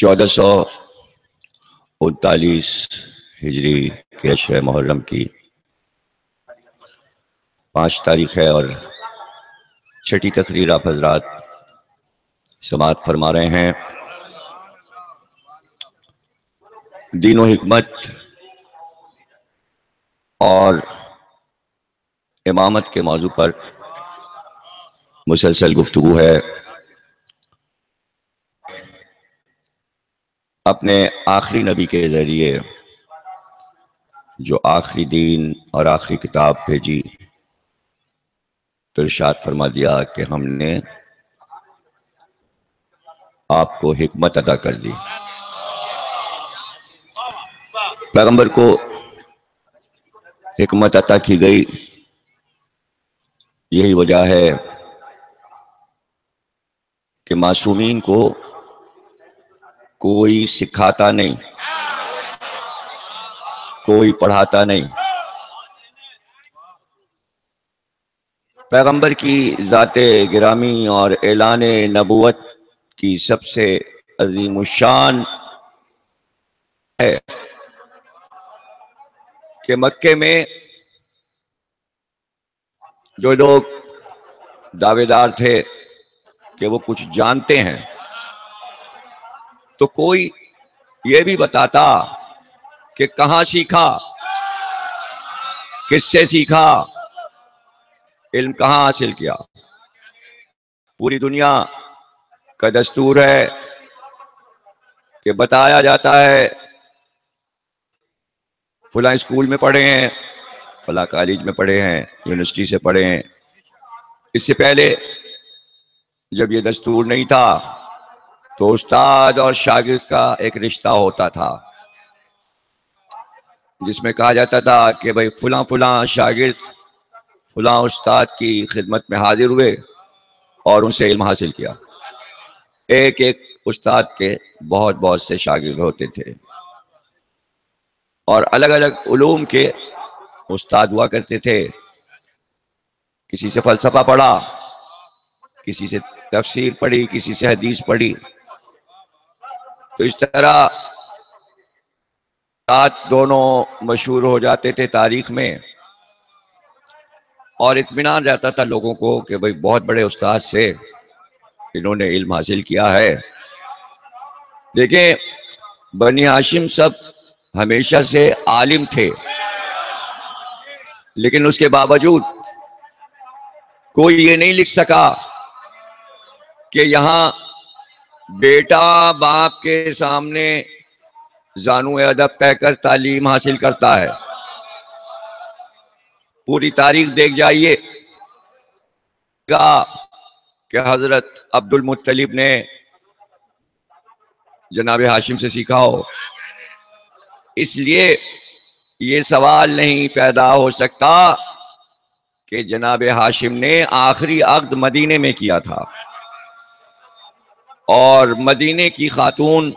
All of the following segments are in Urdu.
1439 ہجری کے عشر محرم کی 5 تاریخ ہے اور چھٹی تقریر آپ حضرات سماعت فرما رہے ہیں۔ دین و حکمت اور امامت کے موضوع پر مسلسل گفتگو ہے۔ اپنے آخری نبی کے ذریعے جو آخری دین اور آخری کتاب بھیجی تو ارشاد فرما دیا کہ ہم نے آپ کو حکمت عطا کر دی۔ پیغمبر کو حکمت عطا کی گئی، یہی وجہ ہے کہ معصومین کو کوئی سکھاتا نہیں، کوئی پڑھاتا نہیں۔ پیغمبر کی ذات گرامی اور اعلان نبوت کی سب سے عظیم الشان ہے کہ مکے میں جو لوگ دعوے دار تھے کہ وہ کچھ جانتے ہیں تو کوئی یہ بھی بتاتا کہ کہاں سیکھا، کس سے سیکھا، علم کہاں حاصل کیا۔ پوری دنیا کا دستور ہے کہ بتایا جاتا ہے فلاں اسکول میں پڑھے ہیں، فلاں کالج میں پڑھے ہیں، یونیورسٹی سے پڑھے ہیں۔ اس سے پہلے جب یہ دستور نہیں تھا تو استاد اور شاگرد کا ایک رشتہ ہوتا تھا جس میں کہا جاتا تھا کہ بھئی فلاں فلاں شاگرد فلاں استاد کی خدمت میں حاضر ہوئے اور ان سے علم حاصل کیا۔ ایک ایک استاد کے بہت بہت سے شاگرد ہوتے تھے اور الگ الگ علوم کے استاد ہوا کرتے تھے۔ کسی سے فلسفہ پڑھا، کسی سے تفسیر پڑھی، کسی سے حدیث پڑھی۔ تو اس طرح دونوں مشہور ہو جاتے تھے تاریخ میں، اور اطمینان رہتا تھا لوگوں کو کہ بھئی بہت بڑے استاد سے انہوں نے علم حاصل کیا ہے۔ دیکھیں، بنی ہاشم سب ہمیشہ سے عالم تھے، لیکن اس کے باوجود کوئی یہ نہیں لکھ سکا کہ یہاں بیٹا باپ کے سامنے زانو ادب کہہ کر تعلیم حاصل کرتا ہے۔ پوری تاریخ دیکھ جائیے کہ حضرت عبد المطلب نے جناب ہاشم سے سیکھا ہو۔ اس لیے یہ سوال نہیں پیدا ہو سکتا کہ جناب ہاشم نے آخری عقد مدینے میں کیا تھا اور مدینے کی خاتون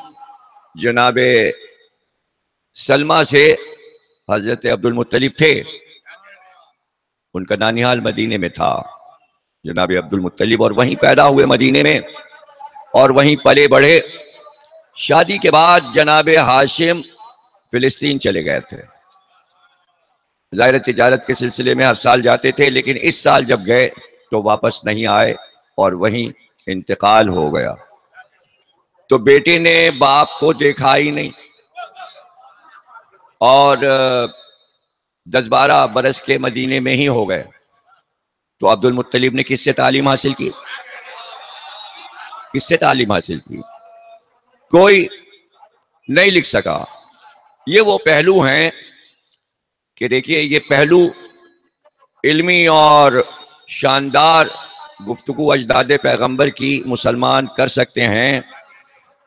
جناب سلمہ سے حضرت عبد المطلب تھے، ان کا نانیال مدینے میں تھا جناب عبد المطلب، اور وہیں پیدا ہوئے مدینے میں اور وہیں پلے بڑھے۔ شادی کے بعد جناب ہاشم فلسطین چلے گئے تھے۔ ظاہر تجارت کے سلسلے میں ہر سال جاتے تھے، لیکن اس سال جب گئے تو واپس نہیں آئے اور وہیں انتقال ہو گیا۔ تو بیٹے نے باپ کو دیکھا ہی نہیں اور 10-12 برس کے مدینے میں ہی ہو گئے۔ تو عبد المطلب نے کس سے تعلیم حاصل کی؟ کس سے تعلیم حاصل کی؟ کوئی نہیں لکھ سکا۔ یہ وہ پہلو ہیں کہ دیکھیے، یہ پہلو علمی اور شاندار گفتگو اجداد پیغمبر کی مسلمان کر سکتے ہیں،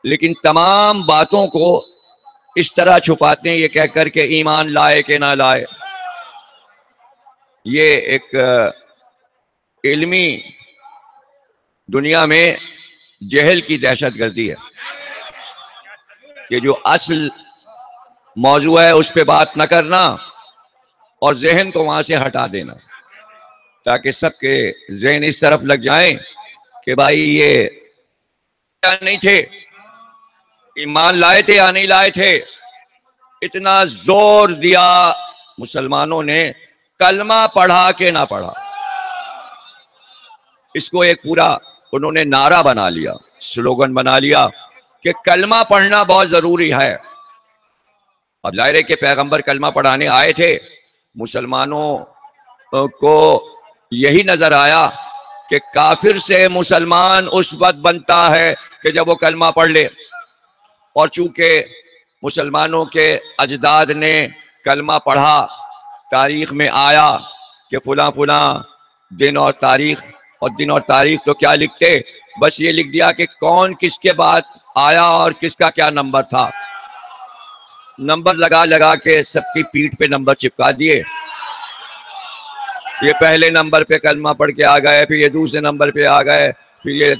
لیکن تمام باتوں کو اس طرح چھپاتے ہیں یہ کہہ کر کہ ایمان لائے کہ نہ لائے۔ یہ ایک علمی دنیا میں جہل کی دہشت گردی ہے کہ جو اصل موضوع ہے اس پہ بات نہ کرنا اور ذہن کو وہاں سے ہٹا دینا، تاکہ سب کے ذہن اس طرف لگ جائیں کہ بھائی یہ نہیں تھے، ایمان لائے تھے یا نہیں لائے تھے؟ اتنا زور دیا مسلمانوں نے، کلمہ پڑھا کہ نہ پڑھا، اس کو ایک پورا انہوں نے نعرہ بنا لیا، سلوگن بنا لیا کہ کلمہ پڑھنا بہت ضروری ہے۔ اب ظاہر کے پیغمبر کلمہ پڑھانے آئے تھے، مسلمانوں کو یہی نظر آیا کہ کافر سے مسلمان اس وقت بنتا ہے کہ جب وہ کلمہ پڑھ لے، اور چونکہ مسلمانوں کے اجداد نے کلمہ پڑھا، تاریخ میں آیا کہ فلاں فلاں دن اور تاریخ، اور دن اور تاریخ تو کیا لکھتے، بس یہ لکھ دیا کہ کون کس کے بعد آیا اور کس کا کیا نمبر تھا، نمبر لگا لگا کے سب کی پیٹھ پہ نمبر چپکا دیے، یہ پہلے نمبر پہ کلمہ پڑھ کے آ گئے، پھر یہ دوسرے نمبر پہ آ گئے، پھر یہ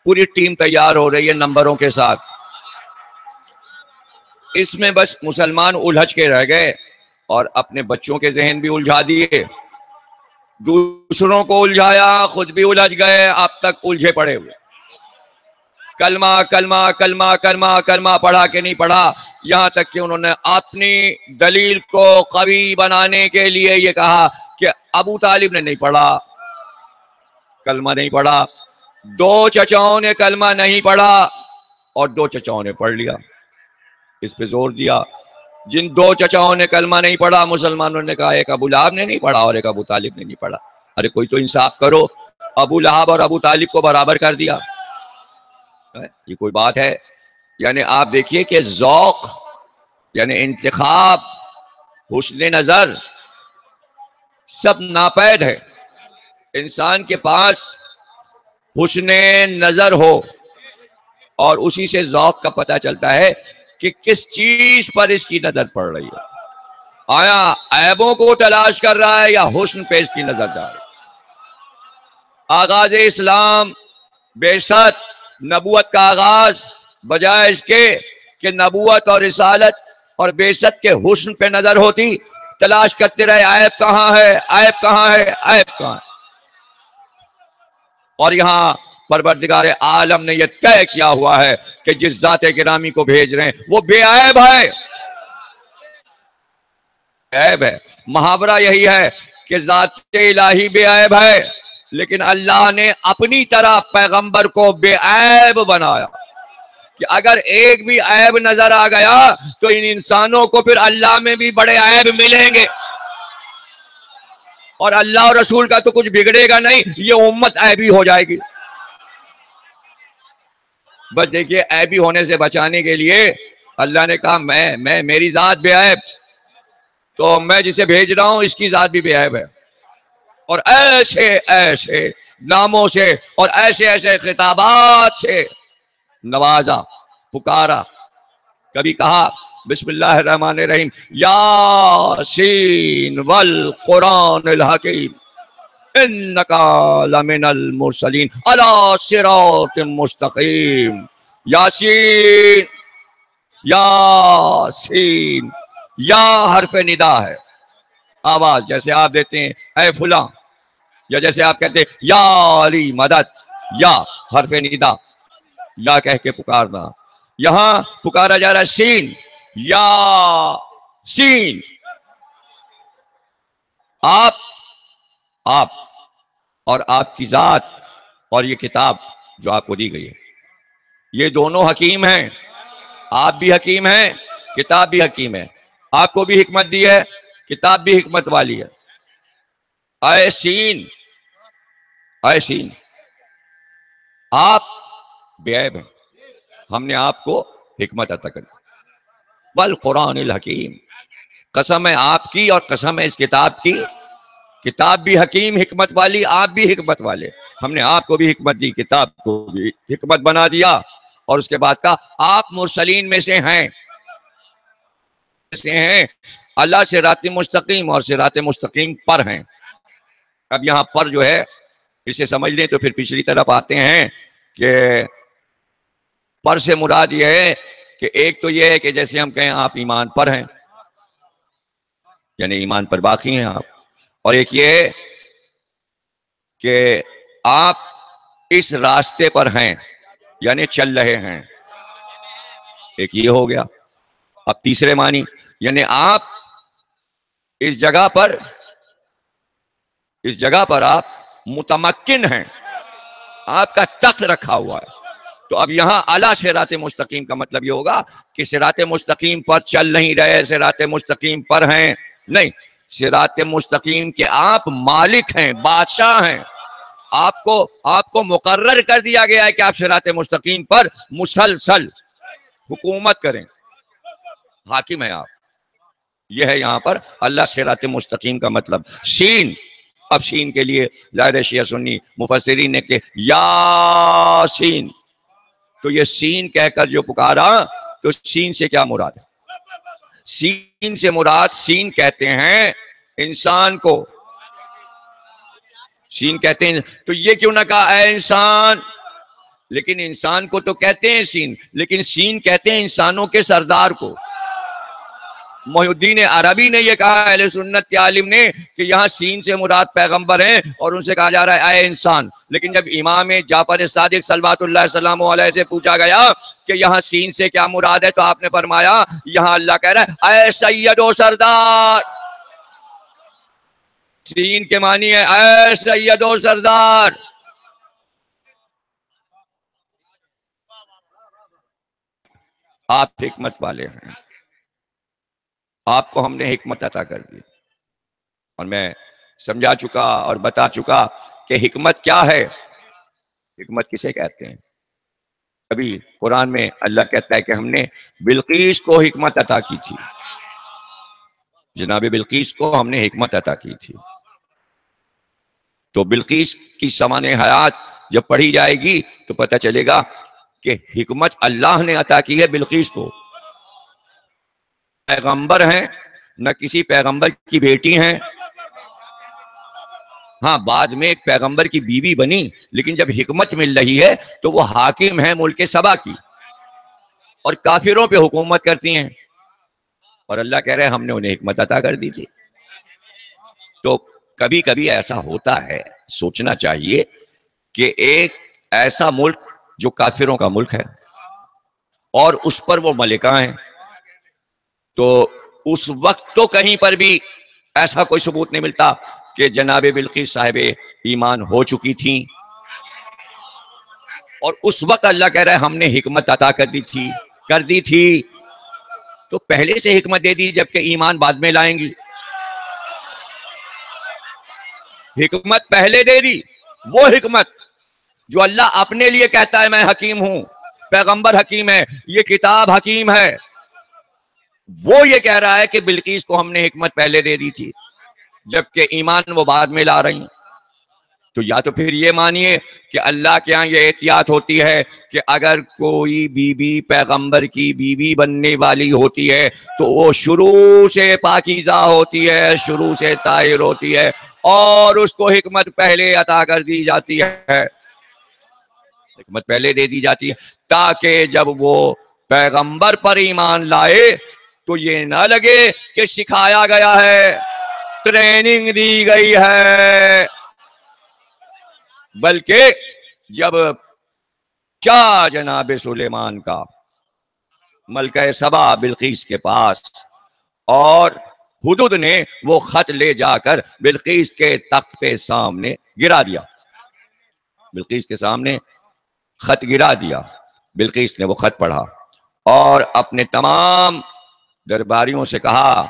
پوری ٹیم تیار ہو رہی ہے نمبروں کے ساتھ۔ اس میں بس مسلمان الجھ کے رہ گئے اور اپنے بچوں کے ذہن بھی الجھا دیے، دوسروں کو الجھایا، خود بھی الجھ گئے، اب تک الجھے پڑے ہوئے، کلمہ کلمہ کلمہ کلمہ کلمہ پڑھا کہ نہیں پڑھا، یہاں تک کہ انہوں نے اپنی دلیل کو قوی بنانے کے لیے یہ کہا کہ ابو طالب نے نہیں پڑھا، کلمہ نہیں پڑھا، دو چچاؤں نے کلمہ نہیں پڑھا اور دو چچاؤں نے پڑھ لیا، اس پہ زور دیا۔ جن دو چچاؤں نے کلمہ نہیں پڑھا، مسلمانوں نے کہا ایک ابو لہب نے نہیں پڑھا اور ایک ابو طالب نے نہیں پڑھا۔ ارے کوئی تو انصاف کرو، ابو لہب اور ابو طالب کو برابر کر دیا، یہ کوئی بات ہے؟ یعنی آپ دیکھیے کہ ذوق، یعنی انتخاب، حسن نظر سب ناپید ہے۔ انسان کے پاس حسن نظر ہو اور اسی سے ذوق کا پتہ چلتا ہے کہ کس چیز پر اس کی نظر پڑ رہی ہے، آیا عیبوں کو تلاش کر رہا ہے یا حسن پہ اس کی نظر جا رہی ہے۔ آغاز اسلام بعثت، نبوت کا آغاز، بجائے اس کے کہ نبوت اور رسالت اور بعثت کے حسن پہ نظر ہوتی، تلاش کرتے رہے عیب کہاں ہے، عیب کہاں ہے، عیب کہاں ہے۔ اور یہاں پروردگار عالم نے یہ طے کیا ہوا ہے کہ جس ذات گرامی کو بھیج رہے ہیں وہ بے عیب ہے، عیب ہے۔ محاورہ یہی ہے کہ ذات الہی بے عیب ہے، لیکن اللہ نے اپنی طرح پیغمبر کو بے عیب بنایا کہ اگر ایک بھی عیب نظر آ گیا تو ان انسانوں کو پھر اللہ میں بھی بڑے عیب ملیں گے، اور اللہ اور رسول کا تو کچھ بگڑے گا نہیں، یہ امت عیبی ہو جائے گی۔ بس دیکھیے عیبی ہونے سے بچانے کے لیے اللہ نے کہا میں میری ذات بے عیب، تو میں جسے بھیج رہا ہوں اس کی ذات بھی بے عیب ہے، اور ایسے ایسے ناموں سے اور ایسے ایسے خطابات سے نوازا، پکارا۔ کبھی کہا بسم اللہ الرحمن الرحیم، یاسین والقرآن الحکیم انکا لمن المرسلین علی صراط مستقیم۔ یاسین، یاسین، یا حرف ندا ہے، آواز جیسے آپ دیتے ہیں اے فلاں، یا جیسے آپ کہتے ہیں یا علی مدد، یا حرف ندا، یا کہہ کے پکارنا۔ یہاں پکارا جا رہا ہے سین، یا سین، آپ اور آپ کی ذات اور یہ کتاب جو آپ کو دی گئی ہے، یہ دونوں حکیم ہیں، آپ بھی حکیم ہیں، کتاب بھی حکیم ہے، آپ کو بھی حکمت دی ہے، کتاب بھی حکمت والی ہے۔ اے سین، اے سین، آپ بے عیب ہیں، ہم نے آپ کو حکمت عطا کر دی۔ والقرآن الحکیم، قسم ہے آپ کی اور قسم ہے اس کتاب کی، کتاب بھی حکیم، حکمت والی، آپ بھی حکمت والے، ہم نے آپ کو بھی حکمت دی، کتاب کو بھی حکمت بنا دیا، اور اس کے بعد کہا آپ مرسلین میں سے ہیں، اللہ صراط مستقیم اور صراط مستقیم پر ہیں۔ اب یہاں پر جو ہے اسے سمجھ لیں تو پھر پچھلی طرف آتے ہیں کہ پر سے مراد یہ ہے کہ ایک تو یہ ہے کہ جیسے ہم کہیں آپ ایمان پر ہیں، یعنی ایمان پر باقی ہیں آپ، اور ایک یہ ہے کہ آپ اس راستے پر ہیں، یعنی چل رہے ہیں۔ ایک یہ ہو گیا. اب تیسرے معنی یعنی آپ اس جگہ پر آپ متمکن ہیں، آپ کا تخت رکھا ہوا ہے. تو اب یہاں اعلیٰ صراط مستقیم کا مطلب یہ ہوگا کہ صراط مستقیم پر چل نہیں رہے، صراط مستقیم پر ہیں نہیں، صراط مستقیم کے آپ مالک ہیں، بادشاہ ہیں. آپ کو مقرر کر دیا گیا ہے کہ آپ صراط مستقیم پر مسلسل حکومت کریں، حاکم ہیں آپ. یہ ہے یہاں پر اللہ صراط مستقیم کا مطلب. سین، اب سین کے لیے ظاہر شیعہ سنی مفسرین نے کہ یاسین، تو یہ سین کہہ کر جو پکارا، تو سین سے کیا مراد ہے؟ سین سے مراد، سین کہتے ہیں انسان کو، سین کہتے ہیں. تو یہ کیوں نہ کہا اے انسان؟ لیکن انسان کو تو کہتے ہیں سین، لیکن سین کہتے ہیں انسانوں کے سردار کو. محی الدین عربی نے یہ کہا اہل سنت کے عالم نے کہ یہاں سین سے مراد پیغمبر ہیں اور ان سے کہا جا رہا ہے اے انسان. لیکن جب امام جعفر صادق صلوات اللہ السلام علیہ سے پوچھا گیا کہ یہاں سین سے کیا مراد ہے، تو آپ نے فرمایا یہاں اللہ کہہ رہا ہے اے سید و سردار. سین کے معنی ہے اے سید و سردار. آپ حکمت والے ہیں، آپ کو ہم نے حکمت عطا کر دی، اور میں سمجھا چکا اور بتا چکا کہ حکمت کیا ہے، حکمت کسے کہتے ہیں. ابھی قرآن میں اللہ کہتا ہے کہ ہم نے بلقیس کو حکمت عطا کی تھی، جناب بلقیس کو ہم نے حکمت عطا کی تھی. تو بلقیس کی سامان حیات جب پڑھی جائے گی تو پتہ چلے گا کہ حکمت اللہ نے عطا کی ہے بلقیس کو. پیغمبر ہیں، نہ کسی پیغمبر کی بیٹی ہیں. ہاں بعد میں ایک پیغمبر کی بیوی بنی، لیکن جب حکمت مل رہی ہے تو وہ حاکم ہے ملک سبا کی، اور کافروں پہ حکومت کرتی ہیں. اور اللہ کہہ رہے ہیں ہم نے انہیں حکمت عطا کر دی تھی. تو کبھی کبھی ایسا ہوتا ہے، سوچنا چاہیے کہ ایک ایسا ملک جو کافروں کا ملک ہے اور اس پر وہ ملکہ ہیں، تو اس وقت تو کہیں پر بھی ایسا کوئی ثبوت نہیں ملتا کہ جناب بلقیس صاحب ایمان ہو چکی تھیں، اور اس وقت اللہ کہہ رہا ہے ہم نے حکمت عطا کر دی تھی. تو پہلے سے حکمت دے دی جبکہ ایمان بعد میں لائیں گی. حکمت پہلے دے دی، وہ حکمت جو اللہ اپنے لیے کہتا ہے میں حکیم ہوں، پیغمبر حکیم ہے، یہ کتاب حکیم ہے. وہ یہ کہہ رہا ہے کہ بلقیس کو ہم نے حکمت پہلے دے دی تھی جبکہ ایمان وہ بعد میں لا رہی. تو یا تو پھر یہ مانیے کہ اللہ کے ہاں یہ احتیاط ہوتی ہے کہ اگر کوئی بیوی پیغمبر کی بیوی بننے والی ہوتی ہے تو وہ شروع سے پاکیزہ ہوتی ہے، شروع سے طاہر ہوتی ہے، اور اس کو حکمت پہلے عطا کر دی جاتی ہے، حکمت پہلے دے دی جاتی ہے تاکہ جب وہ پیغمبر پر ایمان لائے تو یہ نہ لگے کہ سکھایا گیا ہے، ٹریننگ دی گئی ہے، بلکہ جب شاہ جناب سلیمان کا ملکہ سبا بلقیس کے پاس، اور حدود نے وہ خط لے جا کر بلقیس کے تخت پہ سامنے گرا دیا، بلقیس کے سامنے خط گرا دیا. بلقیس نے وہ خط پڑھا اور اپنے تمام درباریوں سے کہا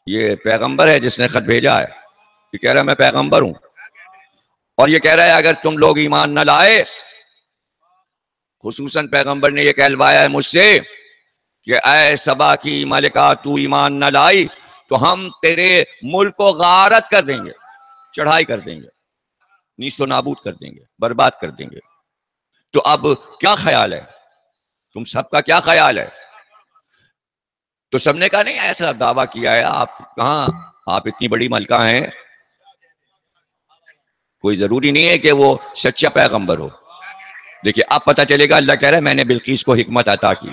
یہ پیغمبر ہے جس نے خط بھیجا ہے، یہ کہہ رہا ہے میں پیغمبر ہوں، اور یہ کہہ رہا ہے اگر تم لوگ ایمان نہ لائے، خصوصاً پیغمبر نے یہ کہلوایا ہے مجھ سے کہ اے سبا کی ملکہ تو ایمان نہ لائی تو ہم تیرے ملک کو غارت کر دیں گے، چڑھائی کر دیں گے، نیست و نابود کر دیں گے، برباد کر دیں گے. تو اب کیا خیال ہے، تم سب کا کیا خیال ہے؟ تو سب نے کہا نہیں ایسا دعویٰ کیا ہے، آپ کہاں، آپ اتنی بڑی ملکہ ہیں، کوئی ضروری نہیں ہے کہ وہ سچا پیغمبر ہو. دیکھیے اب پتہ چلے گا اللہ کہہ رہا ہے میں نے بلقیس کو حکمت عطا کی.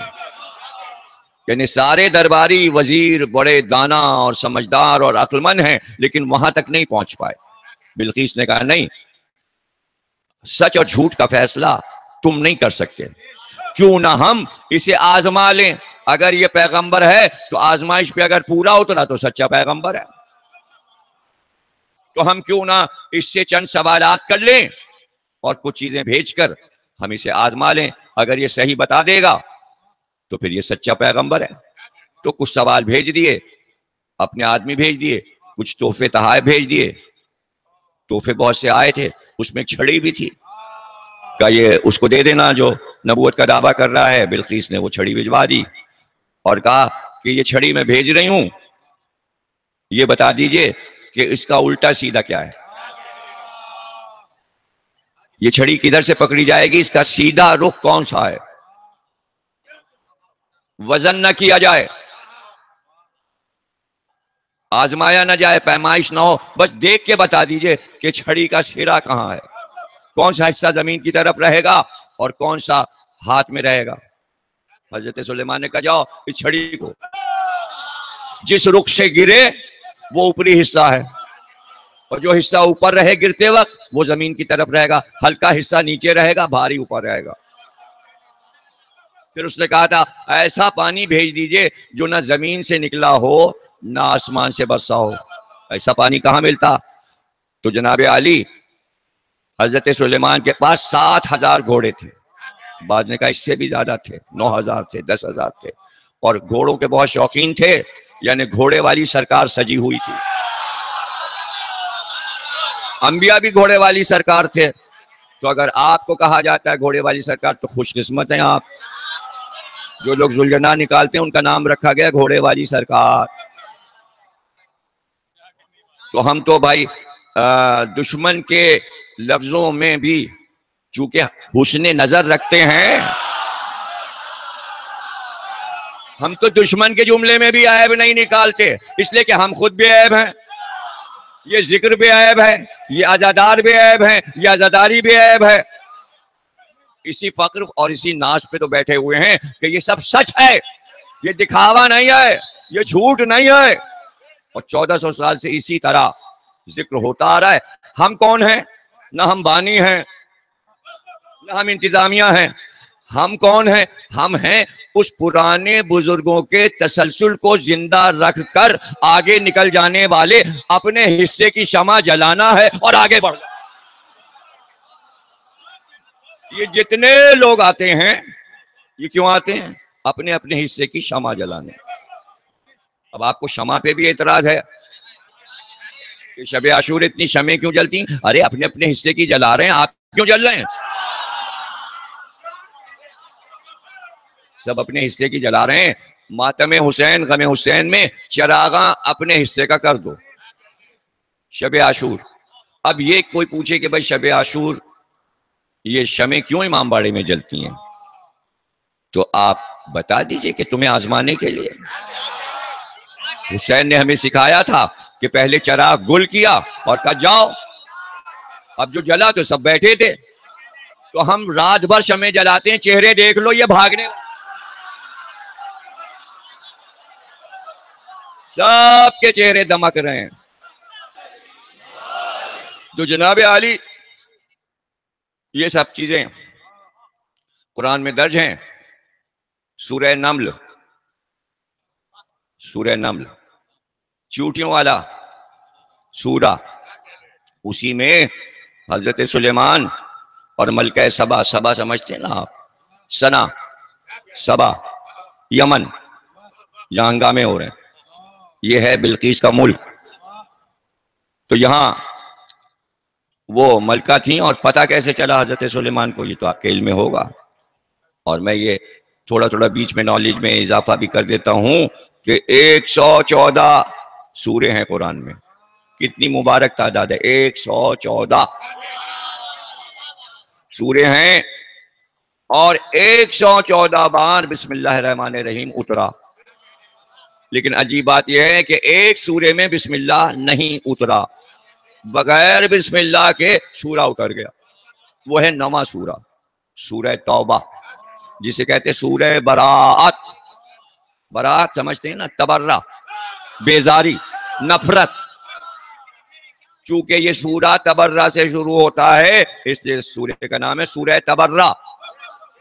یعنی سارے درباری وزیر بڑے دانا اور سمجھدار اور عقل مند ہیں، لیکن وہاں تک نہیں پہنچ پائے. بلقیس نے کہا نہیں، سچ اور جھوٹ کا فیصلہ تم نہیں کر سکتے، کیوں نہ ہم اسے آزما لیں. اگر یہ پیغمبر ہے تو آزمائش پہ اگر پورا اترا تو سچا پیغمبر ہے. تو ہم کیوں نہ اس سے چند سوالات کر لیں اور کچھ چیزیں بھیج کر ہم اسے آزما لیں. اگر یہ صحیح بتا دے گا تو پھر یہ سچا پیغمبر ہے. تو کچھ سوال بھیج دیے، اپنے آدمی بھیج دیے، کچھ تحفے تحائف بھیج دیے. تحفے بہت سے آئے تھے، اس میں چھڑی بھی تھی. کہ یہ اس کو دے دینا جو نبوت کا دعویٰ کر رہا ہے. بلقیس نے وہ چھڑی بھجوا دی اور کہا کہ یہ چھڑی میں بھیج رہی ہوں، یہ بتا دیجئے کہ اس کا الٹا سیدھا کیا ہے. یہ چھڑی کدھر سے پکڑی جائے گی، اس کا سیدھا رخ کون سا ہے. وزن نہ کیا جائے، آزمایا نہ جائے، پیمائش نہ ہو، بس دیکھ کے بتا دیجئے کہ چھڑی کا سرا کہاں ہے، کون سا حصہ زمین کی طرف رہے گا اور کون سا ہاتھ میں رہے گا. حضرت سلیمان نے کہا جاؤ اس چھڑی کو جس رخ سے گرے وہ اوپری حصہ ہے، اور جو حصہ اوپر رہے گرتے وقت وہ زمین کی طرف رہے گا، ہلکا حصہ نیچے رہے گا، بھاری اوپر رہے گا. پھر اس نے کہا تھا ایسا پانی بھیج دیجئے جو نہ زمین سے نکلا ہو نہ آسمان سے برسا ہو. ایسا پانی کہاں ملتا؟ تو جناب علی حضرت سلیمان کے پاس 7,000 گھوڑے تھے. بعد نے کہا اس سے بھی زیادہ تھے، 9,000 تھے، 10,000 تھے، اور گھوڑوں کے بہت شوقین تھے. یعنی گھوڑے والی سرکار سجی ہوئی تھی. انبیاء بھی گھوڑے والی سرکار تھے. تو اگر آپ کو کہا جاتا ہے گھوڑے والی سرکار تو خوش قسمت ہیں آپ. جو لوگ ذوالجناح نکالتے ہیں ان کا نام رکھا گیا گھوڑے والی سرکار. تو ہم تو بھائی دشمن کے لفظوں میں بھی چونکہ حسن نظر رکھتے ہیں، ہم تو دشمن کے جملے میں بھی عیب نہیں نکالتے، اس لیے کہ ہم خود بھی عیب ہیں. یہ ذکر بھی عیب ہے، یہ عزادار بھی عیب ہے، یہ عزاداری بھی عیب ہے. اسی فقر اور اسی ناز پہ تو بیٹھے ہوئے ہیں کہ یہ سب سچ ہے، یہ دکھاوا نہیں ہے، یہ جھوٹ نہیں ہے. اور 1400 سال سے اسی طرح ذکر ہوتا آ رہا ہے. ہم کون ہیں؟ نہ ہم بانی ہیں نہ ہم انتظامیہ ہیں. ہم کون ہیں؟ ہم ہیں اس پرانے بزرگوں کے تسلسل کو زندہ رکھ کر آگے نکل جانے والے. اپنے حصے کی شمع جلانا ہے اور آگے بڑھنا. یہ جتنے لوگ آتے ہیں یہ کیوں آتے ہیں؟ اپنے اپنے حصے کی شمع جلانے. اب آپ کو شمع پہ بھی اعتراض ہے کہ شب عاشور اتنی شمعیں کیوں جلتی ہیں؟ ارے اپنے اپنے حصے کی جلا رہے ہیں، آپ کیوں جل رہے ہیں؟ سب اپنے حصے کی جلا رہے ہیں. ماتم حسین، غم حسین میں چراغاں اپنے حصے کا کر دو. شب عاشور، اب یہ کوئی پوچھے کہ بھائی شب عاشور یہ شمعیں کیوں امام باڑے میں جلتی ہیں، تو آپ بتا دیجئے کہ تمہیں آزمانے کے لیے. حسین نے ہمیں سکھایا تھا کہ پہلے چراغ گل کیا اور کہا جاؤ. اب جو جلا تو سب بیٹھے تھے، تو ہم رات بھر شمعیں جلاتے ہیں، چہرے دیکھ لو یہ بھاگنے، سب کے چہرے دمک رہے ہیں. تو جناب علی یہ سب چیزیں قرآن میں درج ہیں. سورہ نمل، سورہ نمل چیونٹیوں والا سورہ، اسی میں حضرت سلیمان اور ملکہ سبا، سبا سمجھتے ہیں نا آپ، سنا، سبا، یمن، جہاں ہنگامے ہو رہے ہیں، یہ ہے بلقیس کا ملک. تو یہاں وہ ملکہ تھیں، اور پتہ کیسے چلا حضرت سلیمان کو، یہ تو آپ کے علم میں ہوگا. اور میں یہ تھوڑا تھوڑا بیچ میں نالج میں اضافہ بھی کر دیتا ہوں کہ 114 سورے ہیں قرآن میں. کتنی مبارک تعداد ہے، 114 سورے ہیں، اور 114 بار بسم اللہ الرحمن الرحیم اترا. لیکن عجیب بات یہ ہے کہ ایک سورے میں بسم اللہ نہیں اترا، بغیر بسم اللہ کے سورہ اتر گیا. وہ ہے 9واں سورہ، سورہ توبہ، جسے کہتے سورہ براءت. براءت سمجھتے ہیں نا، تبرہ، بیزاری، نفرت. چونکہ یہ سورہ تبرہ سے شروع ہوتا ہے اس لیے سورہ کا نام ہے سورہ تبرہ.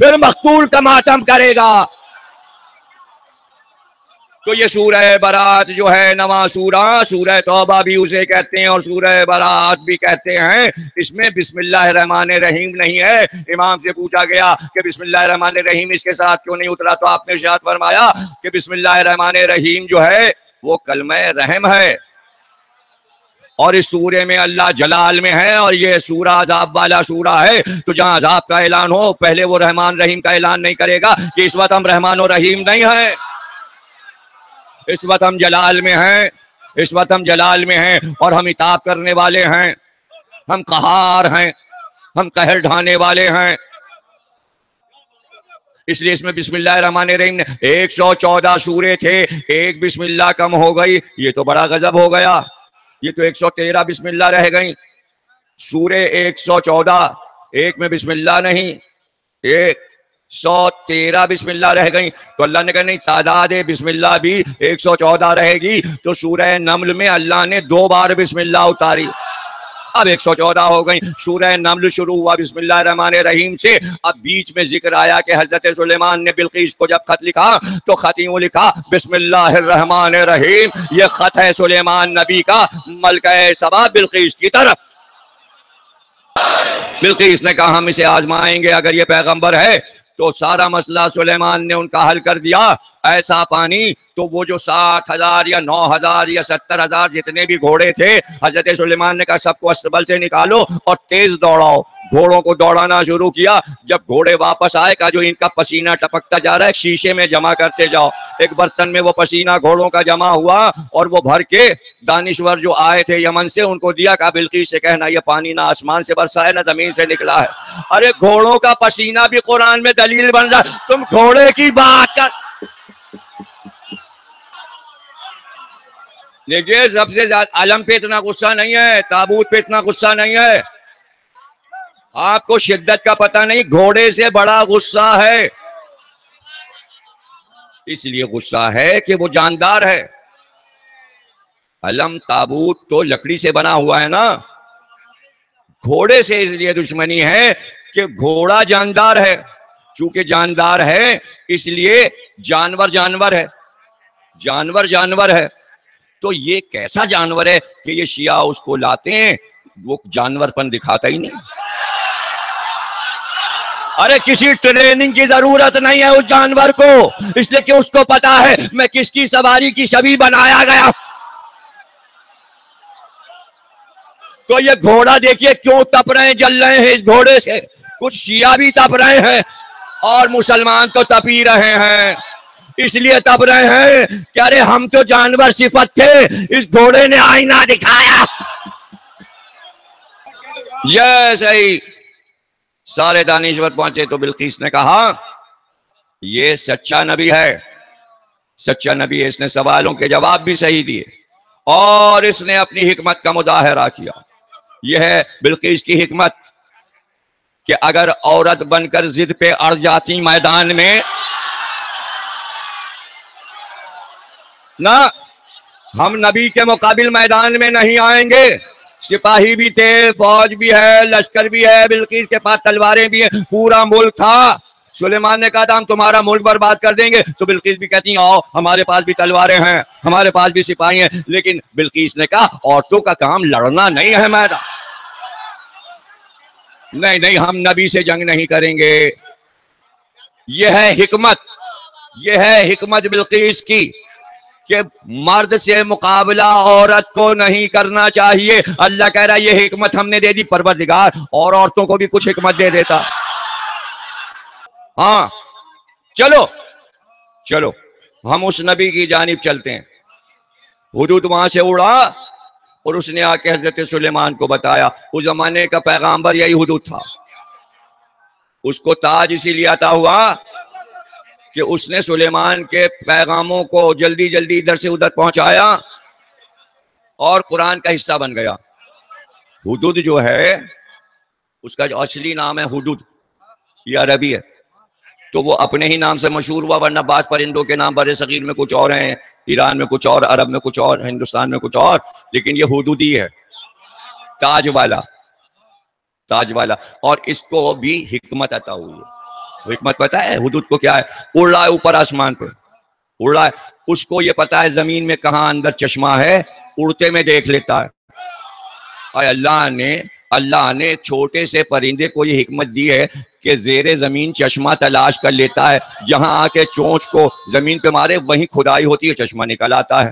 پھر مقتول کا ماتم کرے گا۔ تو یہ سورہ برات جو ہے نواں سورہ توبہ بھی اسے کہتے ہیں اور سورہ برات بھی کہتے ہیں۔ اس میں بسم اللہ الرحمن الرحیم نہیں ہے۔ امام سے پوچھا گیا کہ بسم اللہ الرحمن الرحیم اس کے ساتھ کیوں نہیں اترا، تو آپ نے ارشاد فرمایا کہ بسم اللہ الرحمن الرحیم جو ہے وہ کلمہ رحم ہے، اور اس سورے میں اللہ جلال میں ہے، اور یہ سورہ عذاب والا سورہ ہے۔ تو جہاں عذاب کا اعلان ہو پہلے وہ رحمان رحیم کا اعلان نہیں کرے گا کہ اس وقت ہم رحمان و رحیم نہیں ہیں، اس وقت ہم جلال میں ہیں، اس وقت ہم جلال میں ہیں، اور ہم عتاب کرنے والے ہیں، ہم قہار ہیں، ہم قہر ڈھانے والے ہیں۔ اس لیے اس میں بسم اللہ الرحمن الرحیم نے 114 سورے تھے، ایک بسم اللہ کم ہو گئی، یہ تو بڑا غضب ہو گیا، یہ تو 113 بسم اللہ رہ گئیں۔ سورے 114، ایک میں بسم اللہ نہیں، 113 بسم اللہ رہ گئیں۔ تو اللہ نے کہا نہیں، تعداد بسم اللہ بھی 114 رہے گی۔ تو سورہ نمل میں اللہ نے 2 بار بسم اللہ اتاری، اب 114 ہو گئیں۔ سورہ نمل شروع ہوا بسم اللہ الرحمن الرحیم سے، اب بیچ میں ذکر آیا کہ حضرت سلیمان نے بلقیس کو جب خط لکھا تو خط یوں لکھا بسم اللہ الرحمن الرحیم، یہ خط ہے سلیمان نبی کا ملکہ سبا بلقیس کی طرف۔ بلقیس نے کہا ہم اسے آزمائیں گے، اگر یہ پیغمبر ہے تو سارا مسئلہ سلیمان نے ان کا حل کر دیا۔ ایسا پانی تو وہ جو 7,000 یا 9,000 یا 70,000 جتنے بھی گھوڑے تھے، حضرت سلیمان نے کہا سب کو استبل سے نکالو اور تیز دوڑاؤ۔ گھوڑوں کو دوڑانا شروع کیا، جب گھوڑے واپس آئے کہا جو ان کا پسینہ ٹپکتا جا رہا ہے شیشے میں جمع کرتے جاؤ۔ ایک برتن میں وہ پسینہ گھوڑوں کا جمع ہوا اور وہ بھر کے دانشور جو آئے تھے یمن سے ان کو دیا، کہا بلقیس سے کہنا یہ پانی نہ آسمان سے برسا ہے نہ زمین سے نکلا ہے۔ ارے گھوڑوں کا پسینہ بھی قرآن میں دلیل بن رہا ہے، تم گھوڑے کی بات کر۔ دیکھیے سب سے زیادہ علم پہ اتنا غصہ نہیں ہے، تابوت پہ اتنا غصہ نہیں ہے، آپ کو شدت کا پتہ نہیں، گھوڑے سے بڑا غصہ ہے۔ اس لیے غصہ ہے کہ وہ جاندار ہے۔ علم تابوت تو لکڑی سے بنا ہوا ہے نا، گھوڑے سے اس لیے دشمنی ہے کہ گھوڑا جاندار ہے، چونکہ جاندار ہے اس لیے جانور ہے، جانور ہے۔ تو یہ کیسا جانور ہے کہ یہ شیعہ اس کو لاتے ہیں، وہ جانور پن دکھاتا ہی نہیں۔ ارے کسی ٹریننگ کی ضرورت نہیں ہے اس جانور کو، اس لیے کہ اس کو پتا ہے میں کس کی سواری کی شبیہ بنایا گیا۔ تو یہ گھوڑا دیکھیے کیوں تپ رہے ہیں، جل رہے ہیں اس گھوڑے سے۔ کچھ شیعہ بھی تپ رہے ہیں اور مسلمان تو تپ ہی رہے ہیں، اس لیے تپ رہے ہیں کہ ارے ہم تو جانور صفت تھے، اس گھوڑے نے آئینہ دکھایا۔ جیسے ہی سارے دانشور پہنچے تو بلقیس نے کہا یہ سچا نبی ہے، سچا نبی ہے، اس نے سوالوں کے جواب بھی صحیح دیے اور اس نے اپنی حکمت کا مظاہرہ کیا۔ یہ ہے بلقیس کی حکمت کہ اگر عورت بن کر ضد پہ اڑ جاتی میدان میں، نہ ہم نبی کے مقابل میدان میں نہیں آئیں گے، سپاہی بھی تھے، فوج بھی ہے، لشکر بھی ہے، بلقیس کے پاس تلواریں بھی ہیں، پورا ملک تھا۔ سلیمان نے کہا تھا ہم تمہارا ملک برباد کر دیں گے، تو بلقیس بھی کہتی ہیں آؤ ہمارے پاس بھی تلواریں ہیں، ہمارے پاس بھی سپاہی ہیں۔ لیکن بلقیس نے کہا عورتوں کا کام لڑنا نہیں ہے میدان، نہیں ہم نبی سے جنگ نہیں کریں گے۔ یہ ہے حکمت، یہ ہے حکمت بلقیس کی کہ مرد سے مقابلہ عورت کو نہیں کرنا چاہیے۔ اللہ کہہ رہا ہے یہ حکمت ہم نے دے دی، پروردگار اور عورتوں کو بھی کچھ حکمت دے دیتا۔ ہاں چلو ہم اس نبی کی جانب چلتے ہیں۔ حدود وہاں سے اڑا اور اس نے آ کے حضرت سلیمان کو بتایا، اس زمانے کا پیغامبر یہی حدود تھا۔ اس کو تاج اسی لیے عطا ہوا کہ اس نے سلیمان کے پیغاموں کو جلدی جلدی ادھر سے ادھر پہنچایا اور قرآن کا حصہ بن گیا۔ حدود جو ہے اس کا جو اصلی نام ہے حدود، یہ عربی ہے، تو وہ اپنے ہی نام سے مشہور ہوا، ورنہ بعض پرندوں کے نام بر صغیر میں کچھ اور ہیں، ایران میں کچھ اور، عرب میں کچھ اور، ہندوستان میں کچھ اور، لیکن یہ حدودی ہے، تاج والا۔ اور اس کو بھی حکمت عطا ہوئی ہے۔ حکمت پتہ ہے حدود کو کیا ہے؟ اڑ رہا ہے اوپر آسمان پہ، اڑ رہا ہے، اس کو یہ پتا ہے زمین میں کہاں اندر چشمہ ہے، اڑتے میں دیکھ لیتا ہے۔ اور اللہ نے چھوٹے سے پرندے کو یہ حکمت دی ہے کہ زیر زمین چشمہ تلاش کر لیتا ہے، جہاں آ کے چونچ کو زمین پہ مارے وہیں کھدائی ہوتی ہے، چشمہ نکل آتا ہے۔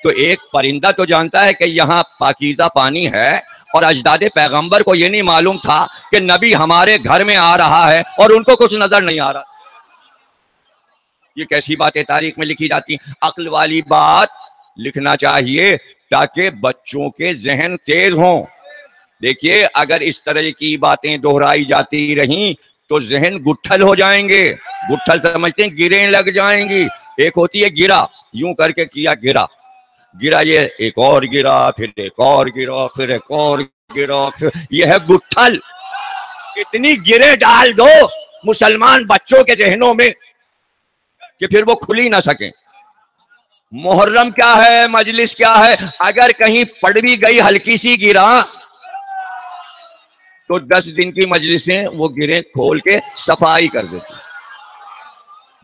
تو ایک پرندہ تو جانتا ہے کہ یہاں پاکیزہ پانی ہے، اور اجداد پیغمبر کو یہ نہیں معلوم تھا کہ نبی ہمارے گھر میں آ رہا ہے اور ان کو کچھ نظر نہیں آ رہا۔ یہ کیسی باتیں تاریخ میں لکھی جاتی ہیں؟ عقل والی بات لکھنا چاہیے تاکہ بچوں کے ذہن تیز ہوں۔ دیکھیے اگر اس طرح کی باتیں دہرائی جاتی رہیں تو ذہن گٹھل ہو جائیں گے۔ گٹھل سمجھتے ہیں گریں لگ جائیں گی۔ ایک ہوتی ہے گرا، یوں کر کے کیا گرا، گرا، یہ ایک اور گرا، پھر ایک اور گرا، پھر ایک اور گرا، پھر یہ ہے گٹھل۔ اتنی گرے ڈال دو مسلمان بچوں کے ذہنوں میں کہ پھر وہ کھل ہی نہ سکیں۔ محرم کیا ہے، مجلس کیا ہے، اگر کہیں پڑ بھی گئی ہلکی سی گرا تو 10 دن کی مجلسیں وہ گریں کھول کے صفائی کر دیتی۔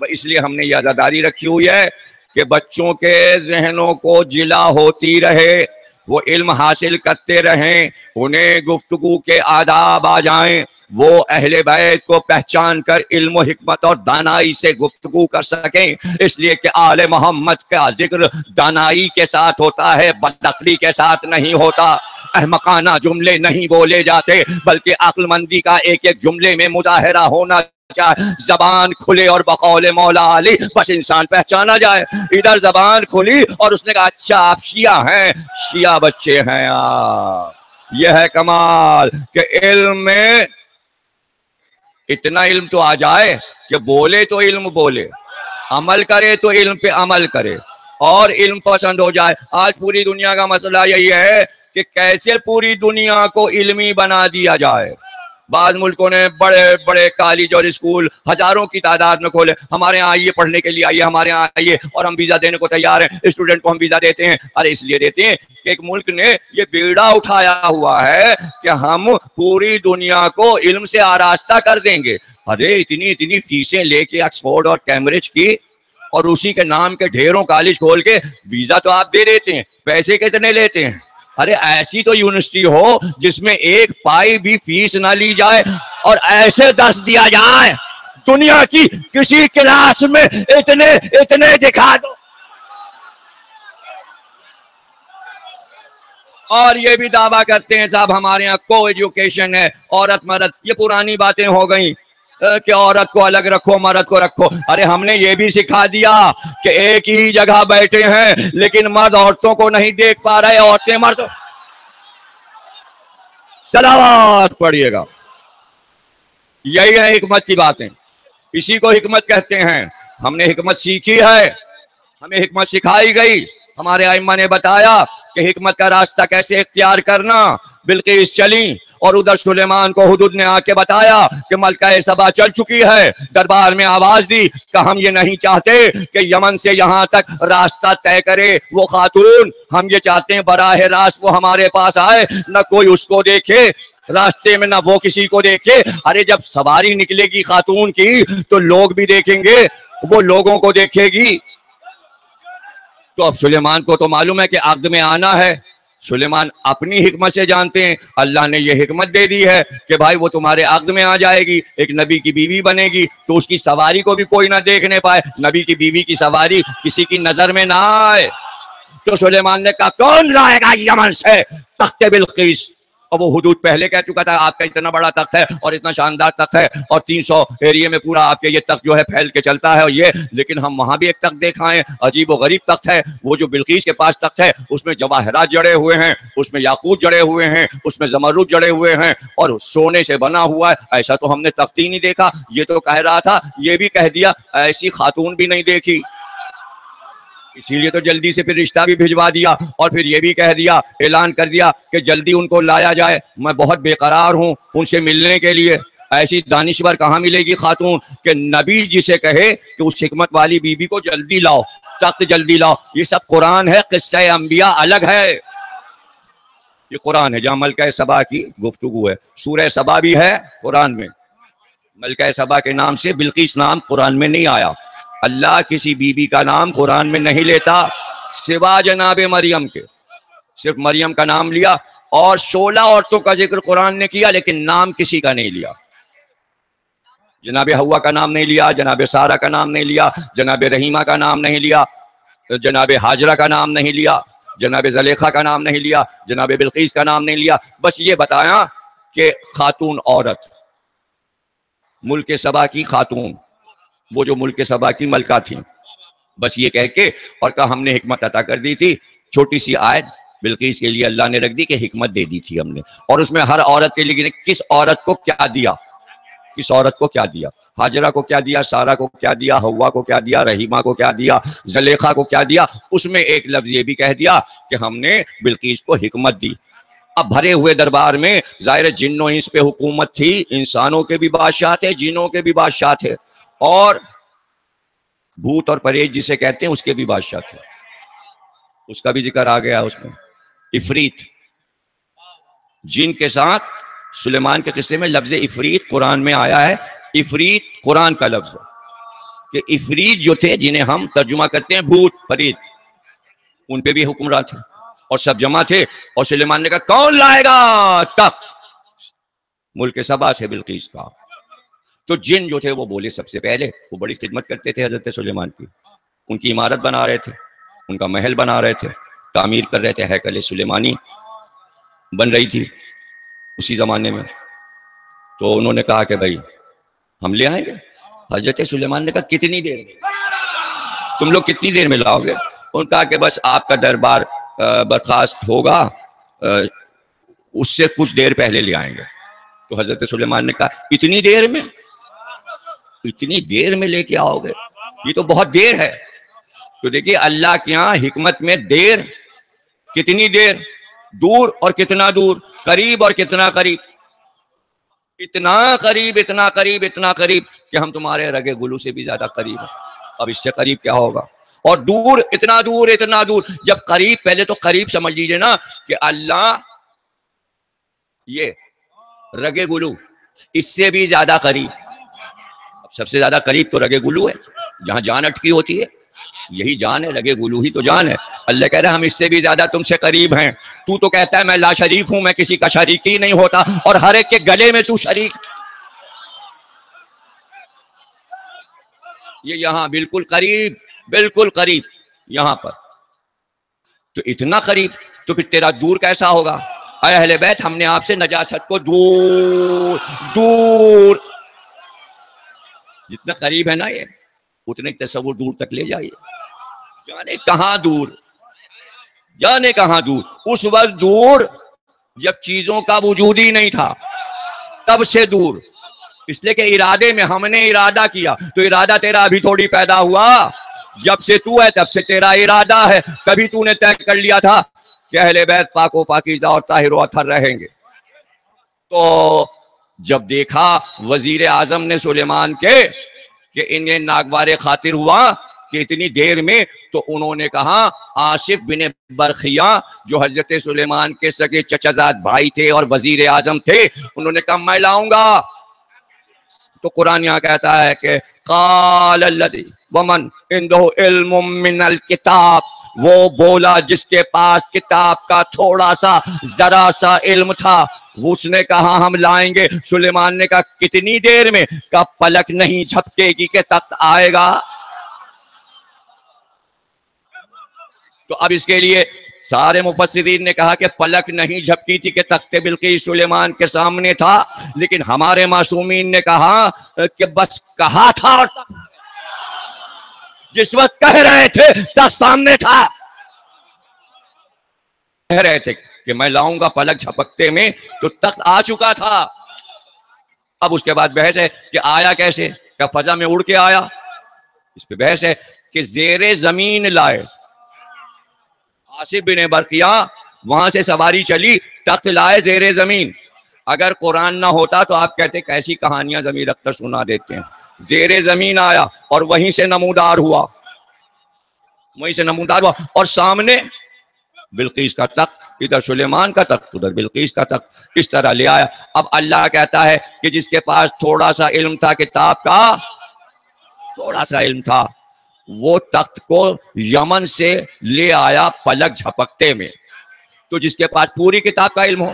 اس لیے ہم نے یہ عزاداری رکھی ہوئی ہے کہ بچوں کے ذہنوں کو جلا ہوتی رہے، وہ علم حاصل کرتے رہیں، انہیں گفتگو کے آداب آ جائیں، وہ اہل بیت کو پہچان کر علم و حکمت اور دانائی سے گفتگو کر سکیں۔ اس لیے کہ آل محمد کا ذکر دانائی کے ساتھ ہوتا ہے، بدعقلی کے ساتھ نہیں ہوتا۔ احمقانہ جملے نہیں بولے جاتے بلکہ عقل مندی کا ایک ایک جملے میں مظاہرہ ہونا چاہے۔ زبان کھلے اور بقول مولا علی بس انسان پہچانا جائے۔ ادھر زبان کھلی اور اس نے کہا اچھا آپ شیعہ ہیں، شیعہ بچے ہیں آپ۔ یہ ہے کمال کہ علم میں اتنا علم تو آ جائے کہ بولے تو علم بولے، عمل کرے تو علم پہ عمل کرے اور علم پسند ہو جائے۔ آج پوری دنیا کا مسئلہ یہی ہے کہ کیسے پوری دنیا کو علمی بنا دیا جائے۔ بعض ملکوں نے بڑے بڑے کالج اور اسکول ہزاروں کی تعداد میں کھولے، ہمارے ہاں آئیے پڑھنے کے لیے، آئیے ہمارے ہاں آئیے، اور ہم ویزا دینے کو تیار ہیں، اسٹوڈنٹ کو ہم ویزا دیتے ہیں۔ ارے اس لیے دیتے ہیں کہ ایک ملک نے یہ بیڑا اٹھایا ہوا ہے کہ ہم پوری دنیا کو علم سے آراستہ کر دیں گے۔ ارے اتنی فیسیں لے کے آکسفورڈ اور کیمبرج کی اور اسی کے نام کے ڈھیروں کالج کھول کے ویزا تو آپ دے دیتے ہیں، پیسے کتنے لیتے ہیں؟ ارے ایسی تو یونیورسٹی ہو جس میں ایک پائی بھی فیس نہ لی جائے اور ایسے درس دیا جائے، دنیا کی کسی کلاس میں اتنے دکھا دو۔ اور یہ بھی دعویٰ کرتے ہیں صاحب ہمارے یہاں کو ایجوکیشن ہے، عورت مرد، یہ پرانی باتیں ہو گئیں کہ عورت کو الگ رکھو مرد کو رکھو۔ ارے ہم نے یہ بھی سکھا دیا کہ ایک ہی جگہ بیٹھے ہیں لیکن مرد عورتوں کو نہیں دیکھ پا رہے، عورتیں مرد۔ صلوات پڑھیے گا۔ یہی ہے حکمت کی باتیں، اسی کو حکمت کہتے ہیں۔ ہم نے حکمت سیکھی ہے، ہمیں حکمت سکھائی گئی، ہمارے ائمہ نے بتایا کہ حکمت کا راستہ کیسے اختیار کرنا۔ بلقیس چلیں اور ادھر سلیمان کو حدود نے آ کے بتایا کہ ملکہ سبا چل چکی ہے، دربار میں آواز دی کہ ہم یہ نہیں چاہتے کہ یمن سے یہاں تک راستہ طے کرے وہ خاتون، ہم یہ چاہتے ہیں براہ راست وہ ہمارے پاس آئے، نہ کوئی اس کو دیکھے راستے میں نہ وہ کسی کو دیکھے۔ ارے جب سواری نکلے گی خاتون کی تو لوگ بھی دیکھیں گے، وہ لوگوں کو دیکھے گی۔ تو اب سلیمان کو تو معلوم ہے کہ عقد میں آنا ہے، سلیمان اپنی حکمت سے جانتے ہیں، اللہ نے یہ حکمت دے دی ہے کہ بھائی وہ تمہارے عقد میں آ جائے گی، ایک نبی کی بیوی بنے گی تو اس کی سواری کو بھی کوئی نہ دیکھنے پائے، نبی کی بیوی کی سواری کسی کی نظر میں نہ آئے۔ تو سلیمان نے کہا کون لائے گا یمن سے تخت بلقیس؟ اور وہ حدود پہلے کہہ چکا تھا آپ کا اتنا بڑا تخت ہے اور اتنا شاندار تخت ہے اور 300 ایریے میں پورا آپ کے یہ تخت جو ہے پھیل کے چلتا ہے اور یہ، لیکن ہم وہاں بھی ایک تخت دیکھائیں، عجیب و غریب تخت ہے۔ وہ جو بلقیس کے پاس تخت ہے اس میں جواہرات جڑے ہوئے ہیں، اس میں یاقوت جڑے ہوئے ہیں، اس میں زمرد جڑے ہوئے ہیں اور سونے سے بنا ہوا ہے۔ ایسا تو ہم نے تخت ہی نہیں دیکھا۔ یہ تو کہہ رہا تھا، یہ بھی کہہ دیا ایسی خاتون بھی نہیں دیکھی، اسی لیے تو جلدی سے پھر رشتہ بھی بھجوا دیا اور پھر یہ بھی کہہ دیا، اعلان کر دیا کہ جلدی ان کو لایا جائے، میں بہت بے قرار ہوں ان سے ملنے کے لیے۔ ایسی دانشور کہاں ملے گی خاتون کہ نبی جسے کہے کہ اس حکمت والی بیوی کو جلدی لاؤ، تخت جلدی لاؤ۔ یہ سب قرآن ہے، قصہ انبیاء الگ ہے، یہ قرآن ہے جہاں ملکہ سبا کی گفتگو ہے۔ سورہ سبا بھی ہے قرآن میں، ملکہ سبا کے نام سے بلقیس نام قرآن میں نہیں آیا. اللہ کسی بی بی کا نام قرآن میں نہیں لیتا سوا جناب مریم کے. صرف مریم کا نام لیا اور 16 عورتوں کا ذکر قرآن نے کیا لیکن نام کسی کا نہیں لیا. جناب حوا کا نام نہیں لیا, جناب سارہ کا نام نہیں لیا, جناب رحیمہ کا نام نہیں لیا, جناب ہاجرہ کا نام نہیں لیا, جناب زلیخا کا نام نہیں لیا, جناب بلقیس کا نام نہیں لیا. بس یہ بتایا کہ خاتون عورت, ملک سبا کی خاتون, وہ جو ملک سبا کی ملکہ تھیں. بس یہ کہہ کے اور کہا ہم نے حکمت عطا کر دی تھی. چھوٹی سی آیت بلقیس کے لیے اللہ نے رکھ دی کہ حکمت دے دی تھی ہم نے, اور اس میں ہر عورت کے لیے کس عورت کو کیا دیا, کس عورت کو کیا دیا, ہاجرہ کو کیا دیا, سارہ کو کیا دیا, حوا کو کیا دیا, رحیمہ کو کیا دیا, زلیخا کو کیا دیا. اس میں ایک لفظ یہ بھی کہہ دیا کہ ہم نے بلقیس کو حکمت دی. اب بھرے ہوئے دربار میں ظاہر جنوں انس پہ حکومت تھی, انسانوں کے بھی بادشاہ تھے, جنوں کے بھی بادشاہ تھے, اور بھوت اور پریت جسے کہتے ہیں اس کے بھی بادشاہ تھے. اس کا بھی ذکر آ گیا اس میں. عفریت, جن کے ساتھ سلیمان کے قصے میں لفظ عفریت قرآن میں آیا ہے. عفریت قرآن کا لفظ ہے کہ عفریت جو تھے جنہیں ہم ترجمہ کرتے ہیں بھوت پریت, ان پہ بھی حکمران تھے اور سب جمع تھے. اور سلیمان نے کہا کون لائے گا تخت ملک سبا سے بلقیس کا. تو جن جو تھے وہ بولے سب سے پہلے, وہ بڑی خدمت کرتے تھے حضرت سلیمان کی. ان کی عمارت بنا رہے تھے, ان کا محل بنا رہے تھے, تعمیر کر رہے تھے. ہیکل سلیمانی بن رہی تھی اسی زمانے میں. تو انہوں نے کہا کہ بھائی ہم لے آئیں گے. حضرت سلیمان نے کہا کتنی دیر میں, تم لوگ کتنی دیر میں لاؤ گے؟ انہوں نے کہا کہ بس آپ کا دربار برخاست ہوگا اس سے کچھ دیر پہلے لے آئیں گے. تو حضرت سلیمان نے کہا اتنی دیر میں, اتنی دیر میں لے کے آؤ گے, یہ تو بہت دیر ہے. تو دیکھیے اللہ کے یہاں حکمت میں دیر, کتنی دیر, دور اور کتنا دور, قریب اور کتنا قریب. اتنا قریب, اتنا قریب, اتنا قریب کہ ہم تمہارے رگے گلو سے بھی زیادہ قریب ہیں. اب اس سے قریب کیا ہوگا؟ اور دور, اتنا دور, اتنا دور. جب قریب, پہلے تو قریب سمجھ لیجئے نا کہ اللہ یہ رگے گلو اس سے بھی زیادہ قریب. اب سب سے زیادہ قریب تو رگے گلو ہے, جہاں جان اٹکی ہوتی ہے یہی جان ہے, رگے گلو ہی تو جان ہے. اللہ کہہ رہا ہے ہم اس سے بھی زیادہ تم سے قریب ہیں. تو کہتا ہے میں لا شریک ہوں, میں کسی کا شریک ہی نہیں ہوتا, اور ہر ایک کے گلے میں تو شریک. یہ یہاں بالکل قریب, بالکل قریب یہاں پر. تو اتنا قریب, تو پھر تیرا دور کیسا ہوگا؟ اے اہل بیت ہم نے آپ سے نجاست کو دور دور, جتنا قریب ہے نا یہ اتنے تصور دور تک لے جائیے. جانے کہاں دور, جانے کہاں دور. اس وقت دور جب چیزوں کا وجود ہی نہیں تھا, تب سے دور. اس لیے کہ ارادے میں ہم نے ارادہ کیا, تو ارادہ تیرا ابھی تھوڑی پیدا ہوا. جب سے تو ہے تب سے تیرا ارادہ ہے. کبھی تو نے طے کر لیا تھا کہ اہل بیت پاک و پاکیزہ اور طاہر و اطہر رہیں گے. تو جب دیکھا وزیر اعظم نے سلیمان کے کہ انہیں ناگوار خاطر ہوا کہ اتنی دیر میں, تو انہوں نے کہا آصف بن برخیہ جو حضرت سلیمان کے سگے چچزاد بھائی تھے اور وزیر اعظم تھے, انہوں نے کہا میں لاؤں گا. تو قرآن یہاں کہتا ہے کہ قال الذی ومن عنده علم من الکتاب, وہ بولا جس کے پاس کتاب کا تھوڑا سا ذرا سا علم تھا, اس نے کہا ہم لائیں گے. سلیمان نے کہا کتنی دیر میں؟ کہا پلک نہیں جھپکے گی کہ تخت آئے گا. تو اب اس کے لیے سارے مفسرین نے کہا کہ پلک نہیں جھپکی تھی کہ تخت بلقیس سلیمان کے سامنے تھا, لیکن ہمارے معصومین نے کہا کہ بس کہا تھا, جس وقت کہہ رہے تھے تخت سامنے تھا. کہہ رہے تھے کہ میں لاؤں گا, پلک جھپکتے میں تو تخت آ چکا تھا. اب اس کے بعد بحث ہے کہ آیا کیسے, کہ فضا میں اڑ کے آیا. اس پہ بحث ہے کہ زیر زمین لائے. آصف بن برقیہ وہاں سے سواری چلی, تخت لائے زیر زمین. اگر قرآن نہ ہوتا تو آپ کہتے کیسی کہانیاں ضمیر اختر سنا دیتے ہیں. زیر زمین آیا اور وہیں سے نمودار ہوا, وہیں سے نمودار ہوا, اور سامنے بلقیس کا تخت ادھر سلیمان کا تخت ادھر بلقیس کا تخت، اس طرح لے آیا۔ اب اللہ کہتا ہے کہ جس کے پاس تھوڑا سا علم تھا کتاب کا، تھوڑا سا علم تھا، وہ تخت کو یمن سے لے آیا پلک جھپکتے میں۔ تو جس کے پاس پوری کتاب کا علم ہو،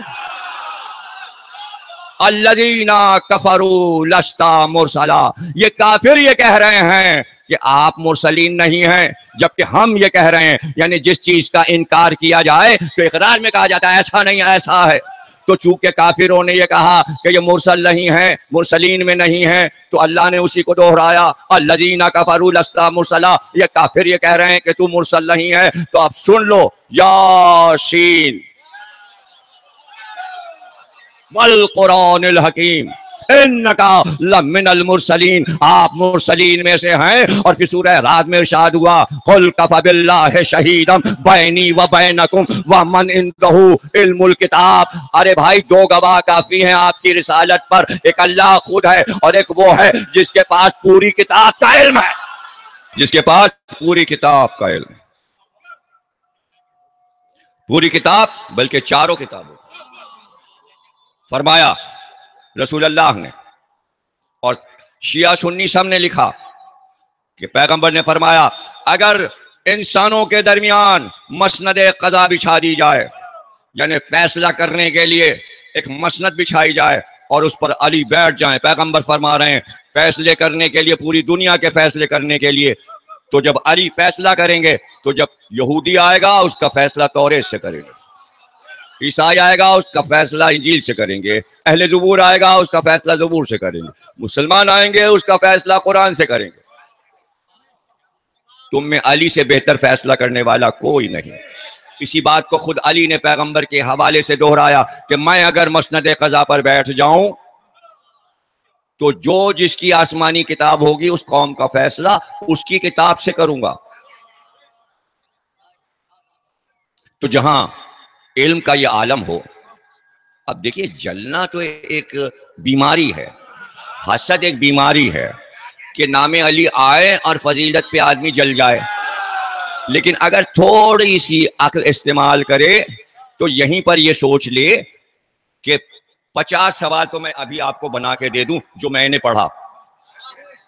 الذین کفروا لست مرسلا، یہ کافر یہ کہہ رہے ہیں کہ آپ مرسلین نہیں ہیں، جبکہ ہم یہ کہہ رہے ہیں، یعنی جس چیز کا انکار کیا جائے تو اقرار میں کہا جاتا ہے ایسا نہیں ایسا ہے۔ تو چونکہ کافروں نے یہ کہا کہ یہ مرسل نہیں ہے، مرسلین میں نہیں ہے، تو اللہ نے اسی کو دوہرایا، الذین کفروا لست مرسلا، یہ کافر یہ کہہ رہے ہیں کہ تو مرسل نہیں ہے۔ تو اب سن لو، یاسین والقرآن الحکیم انکا لمن المرسلین، آپ مرسلین میں سے ہیں۔ اور پھر سورہ رعد میں ارشاد ہوا، قل کفی باللہ شہیدا بینی و بینکم ومن عندہ علم الکتاب۔ ارے بھائی، دو گواہ کافی ہیں آپ کی رسالت پر، ایک اللہ خود ہے اور ایک وہ ہے جس کے پاس پوری کتاب کا علم ہے، جس کے پاس پوری کتاب کا علم، پوری کتاب بلکہ چاروں کتابوں۔ فرمایا رسول اللہ نے، اور شیعہ سنی سب نے لکھا کہ پیغمبر نے فرمایا اگر انسانوں کے درمیان مسند قضا بچھا دی جائے، یعنی فیصلہ کرنے کے لیے ایک مسند بچھائی جائے اور اس پر علی بیٹھ جائیں، پیغمبر فرما رہے ہیں فیصلے کرنے کے لیے، پوری دنیا کے فیصلے کرنے کے لیے، تو جب علی فیصلہ کریں گے تو جب یہودی آئے گا اس کا فیصلہ توریت سے کریں گے، عیسائی آئے گا اس کا فیصلہ انجیل سے کریں گے، اہل زبور آئے گا اس کا فیصلہ زبور سے کریں گے، مسلمان آئیں گے اس کا فیصلہ قرآن سے کریں گے۔ تم میں علی سے بہتر فیصلہ کرنے والا کوئی نہیں۔ اسی بات کو خود علی نے پیغمبر کے حوالے سے دوہرایا کہ میں اگر مسند قضا پر بیٹھ جاؤں تو جو جس کی آسمانی کتاب ہوگی اس قوم کا فیصلہ اس کی کتاب سے کروں گا۔ تو جہاں علم کا یہ عالم ہو، اب دیکھیے جلنا تو ایک بیماری ہے، حسد ایک بیماری ہے کہ نام علی آئے اور فضیلت پہ آدمی جل جائے، لیکن اگر تھوڑی سی عقل استعمال کرے تو یہیں پر یہ سوچ لے کہ 50 سوال تو میں ابھی آپ کو بنا کے دے دوں جو میں نے پڑھا،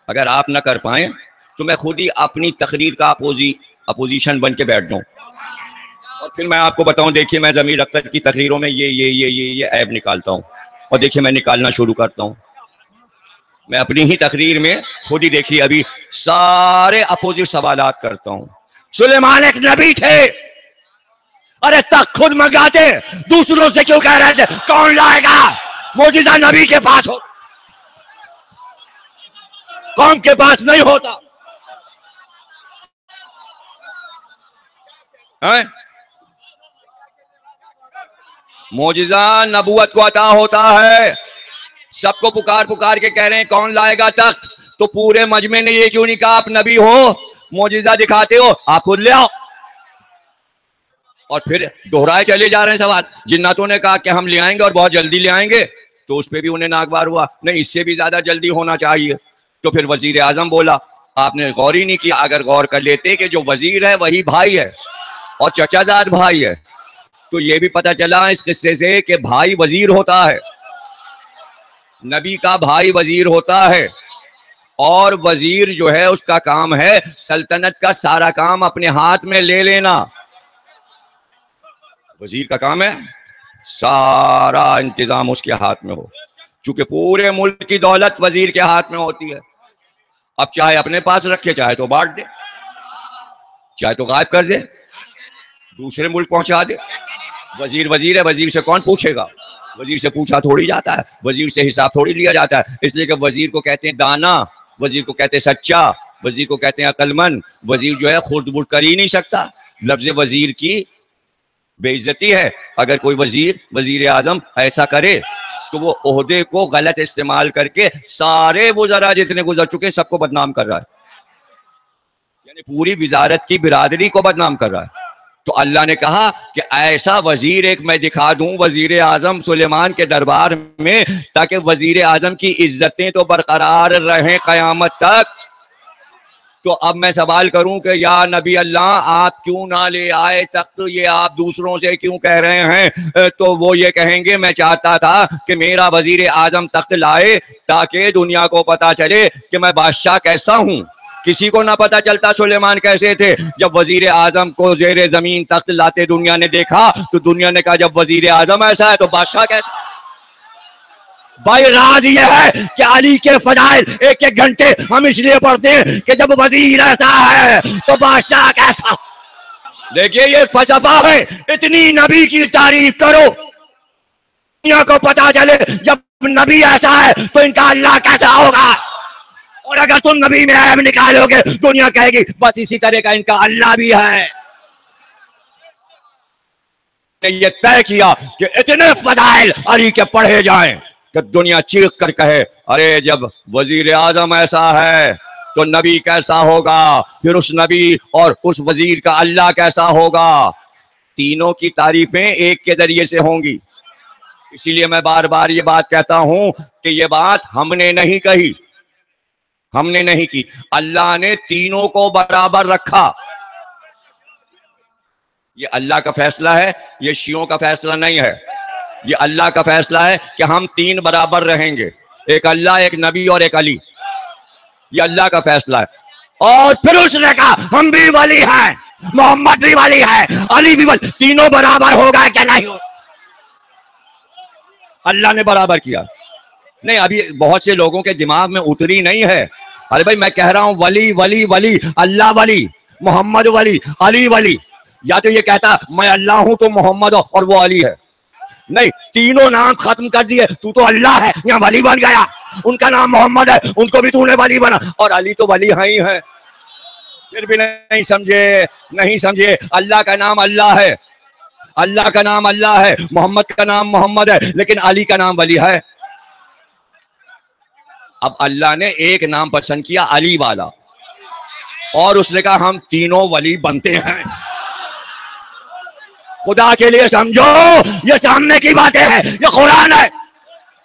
اگر آپ نہ کر پائیں تو میں خود ہی اپنی تقریر کا اپوزیشن بن کے بیٹھ جاؤں اور پھر میں آپ کو بتاؤں دیکھیے میں ضمیر اختر کی تقریروں میں یہ عیب نکالتا ہوں، اور دیکھیے میں نکالنا شروع کرتا ہوں، میں اپنی ہی تقریر میں خود ہی دیکھیے ابھی سارے اپوزٹ سوالات کرتا ہوں۔ سلیمان ایک نبی تھے، ارے تک خود منگاتے، دوسروں سے کیوں کہہ رہے تھے کون لائے گا؟ معجزہ نبی کے پاس ہو، قوم کے پاس نہیں ہوتا۔ معجزہ نبوت کو عطا ہوتا ہے، سب کو پکار پکار کے کہہ رہے ہیں کون لائے گا تخت، تو پورے مجمع نے یہ کیوں نہیں کہا آپ نبی ہو، معجزہ دکھاتے ہو، آپ خود لے آؤ؟ اور پھر دہرائے چلے جا رہے ہیں سوال۔ جناتوں نے کہا کہ ہم لے آئیں گے اور بہت جلدی لے آئیں گے، تو اس پہ بھی انہیں ناگوار ہوا، نہیں اس سے بھی زیادہ جلدی ہونا چاہیے۔ تو پھر وزیر اعظم بولا، آپ نے غور ہی نہیں کیا، اگر غور کر لیتے کہ جو وزیر ہے وہی بھائی ہے اور چچا زاد بھائی ہے، تو یہ بھی پتہ چلا اس قصے سے کہ بھائی وزیر ہوتا ہے، نبی کا بھائی وزیر ہوتا ہے، اور وزیر جو ہے اس کا کام ہے سلطنت کا سارا کام اپنے ہاتھ میں لے لینا۔ وزیر کا کام ہے سارا انتظام اس کے ہاتھ میں ہو، چونکہ پورے ملک کی دولت وزیر کے ہاتھ میں ہوتی ہے۔ اب چاہے اپنے پاس رکھے، چاہے تو بانٹ دے، چاہے تو غائب کر دے، دوسرے ملک پہنچا دے۔ وزیر وزیر ہے، وزیر سے کون پوچھے گا؟ وزیر سے پوچھا تھوڑی جاتا ہے، وزیر سے حساب تھوڑی لیا جاتا ہے، اس لیے کہ وزیر کو کہتے ہیں دانا، وزیر کو کہتے ہیں سچا، وزیر کو کہتے ہیں عقل مند۔ وزیر جو ہے خود بڑھ کر ہی نہیں سکتا، لفظ وزیر کی بے عزتی ہے۔ اگر کوئی وزیر اعظم ایسا کرے تو وہ عہدے کو غلط استعمال کر کے سارے وزراء جتنے گزر چکے سب کو بدنام کر رہا ہے، یعنی پوری وزارت کی برادری کو بدنام کر رہا ہے۔ تو اللہ نے کہا کہ ایسا وزیر ایک میں دکھا دوں وزیر اعظم سلیمان کے دربار میں، تاکہ وزیر اعظم کی عزتیں تو برقرار رہیں قیامت تک۔ تو اب میں سوال کروں کہ یا نبی اللہ آپ کیوں نہ لے آئے تخت، یہ آپ دوسروں سے کیوں کہہ رہے ہیں؟ تو وہ یہ کہیں گے میں چاہتا تھا کہ میرا وزیر اعظم تخت لائے تاکہ دنیا کو پتا چلے کہ میں بادشاہ کیسا ہوں۔ کسی کو نہ پتا چلتا سلیمان کیسے تھے، جب وزیر اعظم کو زیر زمین تخت لاتے دنیا نے دیکھا تو دنیا نے کہا جب وزیر اعظم ایسا ہے تو بادشاہ کیسا؟ بھائی راز یہ ہے کہ علی کے فضائل ایک ایک گھنٹے ہم اس لیے پڑھتے ہیں کہ جب وزیر ایسا ہے تو بادشاہ کیسا؟ دیکھیے یہ فلسفہ ہے، اتنی نبی کی تعریف کرو دنیا کو پتا چلے جب نبی ایسا ہے تو ان کا اللہ کیسا ہوگا، اور اگر تم نبی میں عیب نکالو گے دنیا کہے گی بس اسی طرح کا ان کا اللہ بھی ہے۔ یہ طے کیا کہ اتنے فضائل علی کے پڑھے جائیں کہ دنیا چیخ کر کہے ارے جب وزیر اعظم ایسا ہے تو نبی کیسا ہوگا، پھر اس نبی اور اس وزیر کا اللہ کیسا ہوگا۔ تینوں کی تعریفیں ایک کے ذریعے سے ہوں گی، اسی لیے میں بار بار یہ بات کہتا ہوں کہ یہ بات ہم نے نہیں کہی، ہم نے نہیں کی، اللہ نے تینوں کو برابر رکھا۔ یہ اللہ کا فیصلہ ہے، یہ شیعوں کا فیصلہ نہیں ہے، یہ اللہ کا فیصلہ ہے کہ ہم تین برابر رہیں گے، ایک اللہ، ایک نبی اور ایک علی، یہ اللہ کا فیصلہ ہے۔ اور پھر اس نے کہا ہم بھی ولی ہیں، محمد بھی ولی ہے، علی بھی ولی، تینوں برابر ہوگا کیا نہیں ہوگا؟ اللہ نے برابر کیا۔ نہیں ابھی بہت سے لوگوں کے دماغ میں اتری نہیں ہے، ارے بھائی میں کہہ رہا ہوں ولی ولی ولی، اللہ ولی، محمد ولی، علی ولی، یا تو یہ کہتا میں اللہ ہوں تو محمد اور وہ علی ہے، نہیں تینوں نام ختم کر دیے، تو اللہ ہے یا ولی بن گیا، ان کا نام محمد ہے ان کو بھی تو نے ولی بنا، اور علی تو ولی ہی ہے۔ پھر بھی نہیں سمجھے اللہ کا نام اللہ ہے، اللہ کا نام اللہ ہے، محمد کا نام محمد ہے، لیکن علی کا نام ولی ہے۔ اب اللہ نے ایک نام پسند کیا علی والا، اور اس نے کہا ہم تینوں ولی بنتے ہیں۔ خدا کے لیے سمجھو یہ سامنے کی باتیں ہیں، یہ قرآن ہے،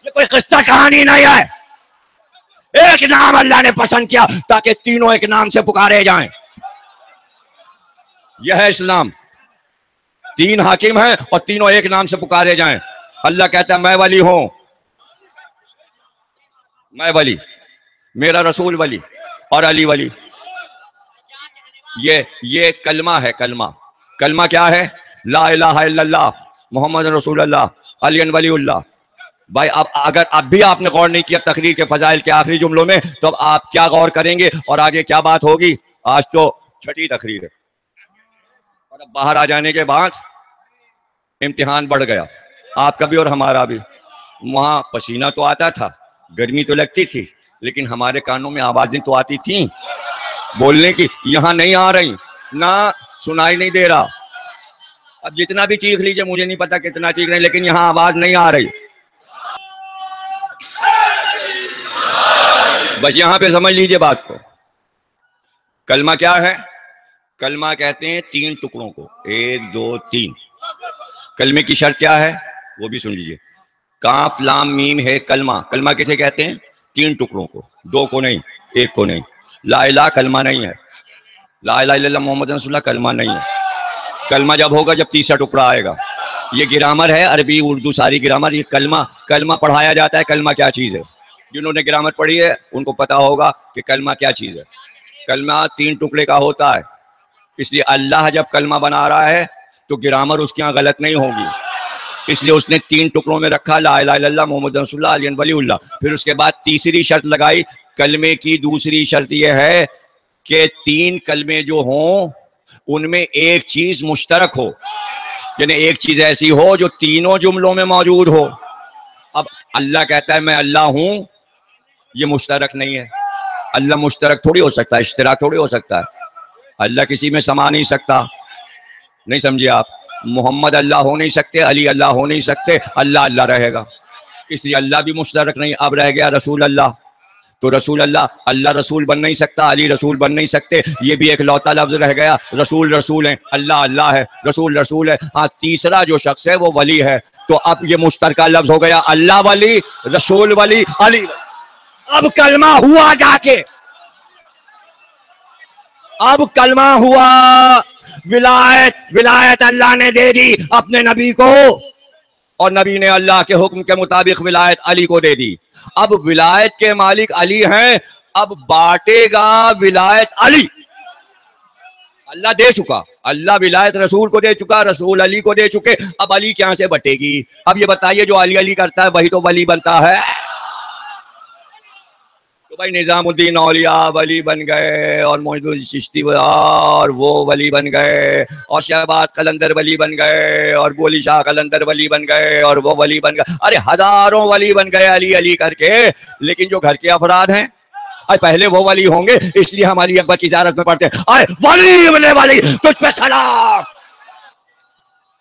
یہ کوئی قصہ کہانی نہیں ہے۔ ایک نام اللہ نے پسند کیا تاکہ تینوں ایک نام سے پکارے جائیں، یہ ہے اسلام۔ تین حاکم ہیں اور تینوں ایک نام سے پکارے جائیں۔ اللہ کہتا ہے میں ولی ہوں، میں ولی، میرا رسول ولی اور علی ولی۔ یہ کلمہ ہے، کلمہ کیا ہے؟ لا الہ الا اللہ محمد رسول اللہ علی ولی اللہ۔ بھائی اب اگر اب بھی آپ نے غور نہیں کیا تقریر کے فضائل کے آخری جملوں میں تو اب آپ کیا غور کریں گے اور آگے کیا بات ہوگی؟ آج تو چھٹی تقریر ہے، اور اب باہر آ جانے کے بعد امتحان بڑھ گیا، آپ کا بھی اور ہمارا بھی۔ وہاں پسینہ تو آتا تھا، گرمی تو لگتی تھی، لیکن ہمارے کانوں میں آوازیں تو آتی تھیں بولنے کی، یہاں نہیں آ رہی، نہ سنائی نہیں دے رہا۔ اب جتنا بھی چیخ لیجئے، مجھے نہیں پتا کتنا چیخ رہے ہیں، لیکن یہاں آواز نہیں آ رہی۔ بس یہاں پہ سمجھ لیجئے بات کو۔ کلمہ کیا ہے؟ کلمہ کہتے ہیں تین ٹکڑوں کو، 1 2 3۔ کلمے کی شرط کیا ہے وہ بھی سن لیجئے۔ کاف لام میم ہے کلمہ، کلمہ کسے کہتے ہیں؟ تین ٹکڑوں کو، 2 کو نہیں، 1 کو نہیں۔ لا الہ کلمہ نہیں ہے، لا الہ الا اللہ محمد رسول اللہ کلمہ نہیں ہے۔ کلمہ جب ہوگا جب تیسرا ٹکڑا آئے گا۔ یہ گرامر ہے، عربی اردو ساری گرامر۔ یہ کلمہ پڑھایا جاتا ہے، کلمہ کیا چیز ہے؟ جنہوں نے گرامر پڑھی ہے ان کو پتا ہوگا کہ کلمہ کیا چیز ہے۔ کلمہ 3 ٹکڑے کا ہوتا ہے، اس لیے اللہ جب کلمہ بنا رہا ہے تو گرامر اس کے یہاں غلط نہیں ہوگی، اس لیے اس نے 3 ٹکڑوں میں رکھا، لا الہ الا اللہ محمد رسول اللہ علی ولی اللہ۔ پھر اس کے بعد تیسری شرط لگائی کلمے کی۔ دوسری شرط یہ ہے کہ 3 کلمے جو ہوں ان میں ایک چیز مشترک ہو، یعنی ایک چیز ایسی ہو جو تینوں جملوں میں موجود ہو۔ اب اللہ کہتا ہے میں اللہ ہوں، یہ مشترک نہیں ہے۔ اللہ مشترک تھوڑی ہو سکتا ہے، اشتراک تھوڑی ہو سکتا ہے۔ اللہ کسی میں سما نہیں سکتا، نہیں سمجھے آپ؟ محمد اللہ ہو نہیں سکتے، علی اللہ ہو نہیں سکتے، اللہ اللہ رہے گا، اس لیے اللہ بھی مشترک نہیں۔ اب رہ گیا رسول اللہ، تو رسول اللہ رسول بن نہیں سکتا، علی رسول بن نہیں سکتے، یہ بھی ایک لوتا لفظ رہ گیا۔ رسول ہیں، اللہ ہے، رسول ہے۔ ہاں تیسرا جو شخص ہے وہ ولی ہے، تو اب یہ مشترکہ لفظ ہو گیا، اللہ ولی، رسول ولی، علی ولی۔ اب کلمہ ہوا جا کے اب کلمہ ہوا، ولایت اللہ نے دے دی اپنے نبی کو، اور نبی نے اللہ کے حکم کے مطابق ولایت علی کو دے دی۔ اب ولایت کے مالک علی ہیں، اب بانٹے گا ولایت علی۔ اللہ دے چکا، اللہ ولایت رسول کو دے چکا، رسول علی کو دے چکے، اب علی کہاں سے بٹے گی؟ اب یہ بتائیے جو علی علی کرتا ہے وہی تو ولی بنتا ہے۔ تو بھائی نظام الدین اولیاء ولی بن گئے، اور معین الدین چشتی اور وہ ولی بن گئے، اور شہباز قلندر ولی بن گئے، اور بولی شاہ قلندر ولی بن گئے، اور وہ ولی بن گئے، ارے ہزاروں ولی بن گئے علی علی کر کے۔ لیکن جو گھر کے افراد ہیں پہلے وہ ولی ہوں گے، اس لیے ہم علی اکبر کی زیارت میں پڑھتے ہیں آئے ولی ابن ولی تجھ پہ سلام۔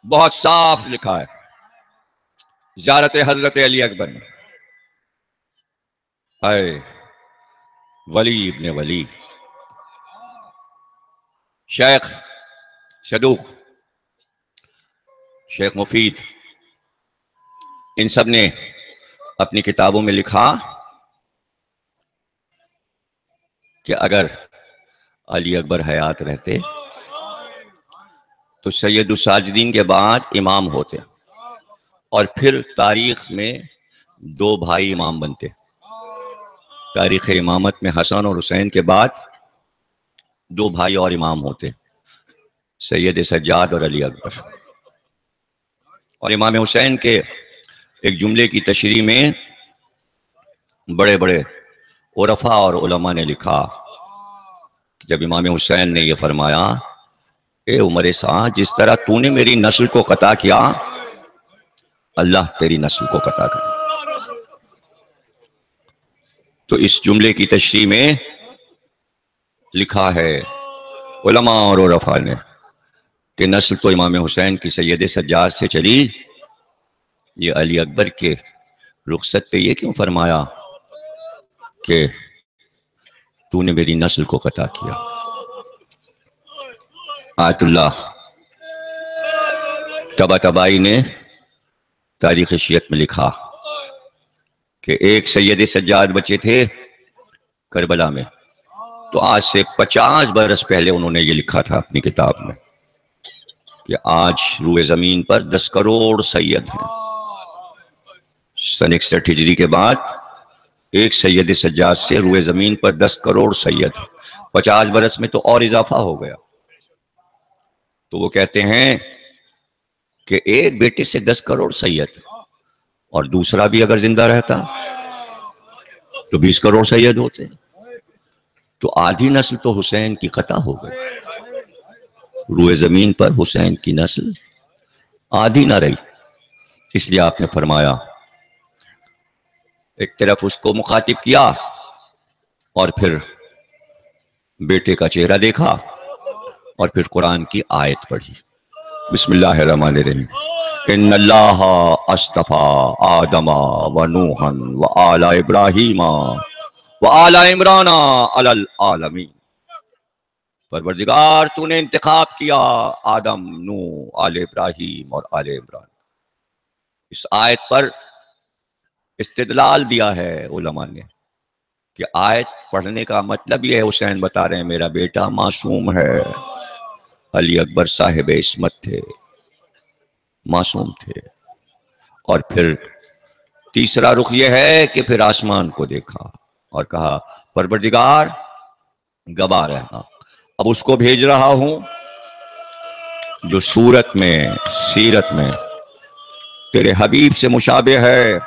بہت صاف لکھا ہے زیارت حضرت علی اکبر میں، آئے ولی ابن ولی۔ شیخ صدوق، شیخ مفید، ان سب نے اپنی کتابوں میں لکھا کہ اگر علی اکبر حیات رہتے تو سید الساجدین کے بعد امام ہوتے، اور پھر تاریخ میں دو بھائی امام بنتے۔ تاریخ امامت میں حسن اور حسین کے بعد دو بھائی اور امام ہوتے، سید سجاد اور علی اکبر۔ اور امام حسین کے ایک جملے کی تشریح میں بڑے بڑے عرفاء اور علماء نے لکھا کہ جب امام حسین نے یہ فرمایا، اے عمر سعد، جس طرح تو نے میری نسل کو قطع کیا، اللہ تیری نسل کو قطع کر۔ تو اس جملے کی تشریح میں لکھا ہے علماء اور عرفاء نے کہ نسل تو امام حسین کی سید سجاد سے چلی، یہ علی اکبر کے رخصت پہ یہ کیوں فرمایا کہ تو نے میری نسل کو قطع کیا؟ آیت اللہ طباطبائی نے تاریخ شیعت میں لکھا کہ ایک سید سجاد بچے تھے کربلا میں، تو آج سے 50 برس پہلے انہوں نے یہ لکھا تھا اپنی کتاب میں کہ آج روئے زمین پر 10 کروڑ سید ہیں۔ سن 61 ہجری کے بعد ایک سید سجاد سے روئے زمین پر 10 کروڑ سید، 50 برس میں تو اور اضافہ ہو گیا۔ تو وہ کہتے ہیں کہ ایک بیٹے سے 10 کروڑ سید، اور دوسرا بھی اگر زندہ رہتا تو 20 کروڑ سید ہوتے، تو آدھی نسل تو حسین کی قطع ہو گئی۔ روئے زمین پر حسین کی نسل آدھی نہ رہی، اس لیے آپ نے فرمایا، ایک طرف اس کو مخاطب کیا اور پھر بیٹے کا چہرہ دیکھا، اور پھر قرآن کی آیت پڑھی، بسم اللہ الرحمن الرحیم، ان اللہ اصطفیٰ آدم و نوحا و آل ابراہیم و آل عمران علی العالمین۔ پروردگار تو نے انتخاب کیا آدم، نوح، آل ابراہیم اور آل عمران۔ اس آیت پر استدلال دیا ہے علماء نے کہ آیت پڑھنے کا مطلب یہ ہے، حسین بتا رہے ہیں میرا بیٹا معصوم ہے، علی اکبر صاحب عصمت تھے، معصوم تھے۔ اور پھر تیسرا رخ یہ ہے کہ پھر آسمان کو دیکھا اور کہا پروردگار گواہ رہنا، اب اس کو بھیج رہا ہوں جو صورت میں، سیرت میں تیرے حبیب سے مشابہ ہے۔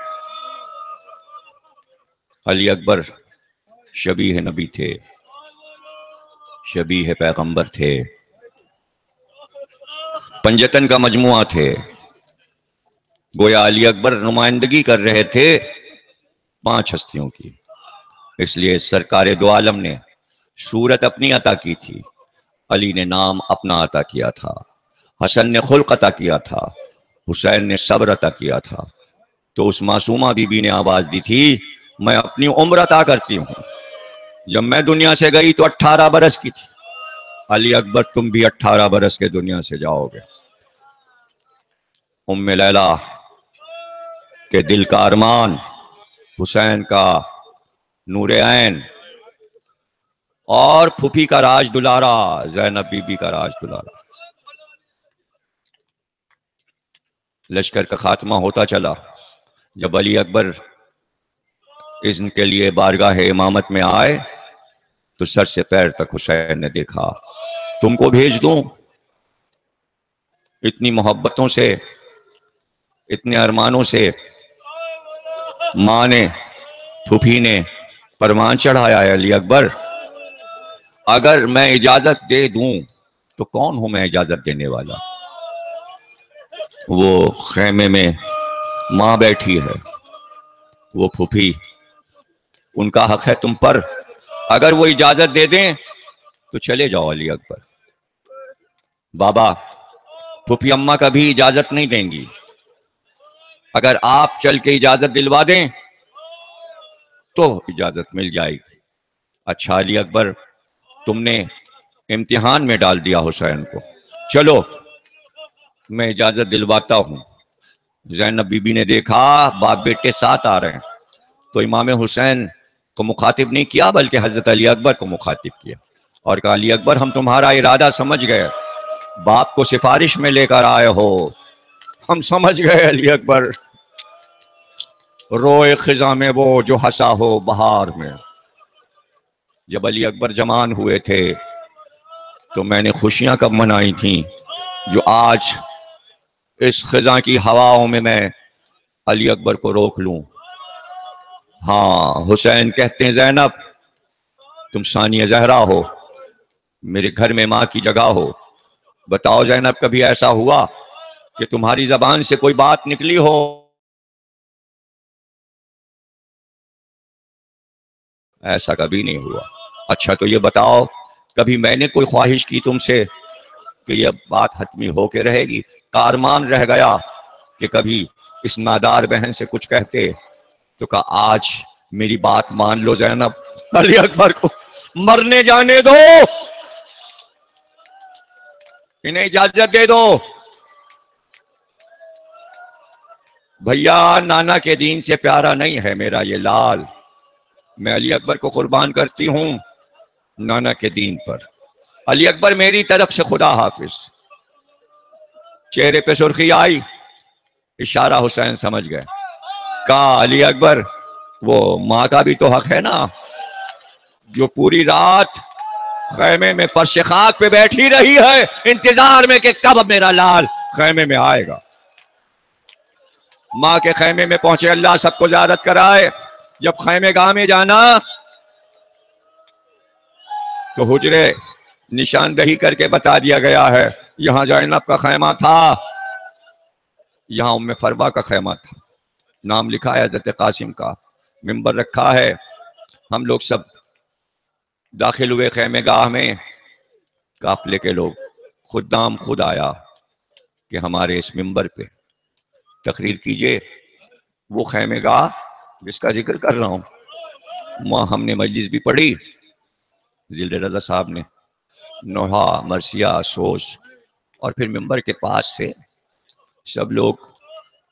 علی اکبر شبیہ نبی تھے، شبیہ پیغمبر تھے، پنجتن کا مجموعہ تھے۔ گویا علی اکبر نمائندگی کر رہے تھے 5 ہستیوں کی، اس لیے سرکار دو عالم نے صورت اپنی عطا کی تھی، علی نے نام اپنا عطا کیا تھا، حسن نے خلق عطا کیا تھا، حسین نے صبر عطا کیا تھا۔ تو اس معصومہ بی بی نے آواز دی تھی، میں اپنی عمر عطا کرتی ہوں، جب میں دنیا سے گئی تو 18 برس کی تھی، علی اکبر تم بھی 18 برس کے دنیا سے جاؤ گے۔ ام لیلہ کے دل کا ارمان، حسین کا نور عین، اور پھوپھی کا راج دلارا، زینب بی بی کا راج دلارا۔ لشکر کا خاتمہ ہوتا چلا۔ جب علی اکبر اذن کے لیے بارگاہ امامت میں آئے تو سر سے پیر تک حسین نے دیکھا۔ تم کو بھیج دوں؟ اتنی محبتوں سے، اتنے ارمانوں سے ماں نے، پھوپھی نے پروان چڑھایا ہے علی اکبر۔ اگر میں اجازت دے دوں تو کون ہوں میں اجازت دینے والا؟ وہ خیمے میں ماں بیٹھی ہے، وہ پھوپھی، ان کا حق ہے تم پر۔ اگر وہ اجازت دے دیں تو چلے جاؤ علی اکبر۔ بابا، پھوپھی اماں کبھی اجازت نہیں دیں گی۔ اگر آپ چل کے اجازت دلوا دیں تو اجازت مل جائے گی۔ اچھا علی اکبر، تم نے امتحان میں ڈال دیا حسین کو، چلو میں اجازت دلواتا ہوں۔ زینب بی بی نے دیکھا باپ بیٹے ساتھ آ رہے ہیں تو امام حسین کو مخاطب نہیں کیا بلکہ حضرت علی اکبر کو مخاطب کیا اور کہا علی اکبر، ہم تمہارا ارادہ سمجھ گئے، باپ کو سفارش میں لے کر آئے ہو، ہم سمجھ گئے علی اکبر۔ روئے خزاں میں وہ جو ہنسا ہو بہار میں۔ جب علی اکبر جوان ہوئے تھے تو میں نے خوشیاں کب منائی تھیں جو آج اس خزاں کی ہواؤں میں علی اکبر کو روک لوں۔ ہاں، حسین کہتے ہیں زینب تم ثانیہ زہرا ہو، میرے گھر میں ماں کی جگہ ہو۔ بتاؤ زینب، کبھی ایسا ہوا کہ تمہاری زبان سے کوئی بات نکلی ہو ایسا کبھی نہیں ہوا۔ اچھا تو یہ بتاؤ، کبھی میں نے کوئی خواہش کی تم سے کہ یہ بات حتمی ہو کے رہے گی؟ کارمان رہ گیا کہ کبھی اس نادار بہن سے کچھ کہتے تو کہا آج میری بات مان لو زینب، علی اکبر کو مرنے جانے دو، انہیں اجازت دے دو۔ بھیا، نانا کے دین سے پیارا نہیں ہے میرا یہ لال، میں علی اکبر کو قربان کرتی ہوں نانا کے دین پر۔ علی اکبر میری طرف سے خدا حافظ۔ چہرے پہ سرخی آئی، اشارہ حسین سمجھ گئے۔ کہا علی اکبر، وہ ماں کا بھی تو حق ہے نا، جو پوری رات خیمے میں فرش خاک پہ بیٹھی رہی ہے انتظار میں کہ کب میرا لال خیمے میں آئے گا۔ ماں کے خیمے میں پہنچے، اللہ سب کو زیارت کرائے۔ جب خیمے گاہ میں جانا تو حجرے نشاندہی کر کے بتا دیا گیا ہے، یہاں زینب کا خیمہ تھا، یہاں ام فروا کا خیمہ تھا، نام لکھا ہے حضرت قاسم کا، ممبر رکھا ہے۔ ہم لوگ سب داخل ہوئے خیمے گاہ میں، قافلے کے لوگ، خدام خود آیا کہ ہمارے اس ممبر پہ تقریر کیجئے۔ وہ خیمے گاہ جس کا ذکر کر رہا ہوں، وہاں ہم نے مجلس بھی پڑھی، ذیل رضا صاحب نے، نوحہ، مرثیہ، سوش، اور پھر ممبر کے پاس سے سب لوگ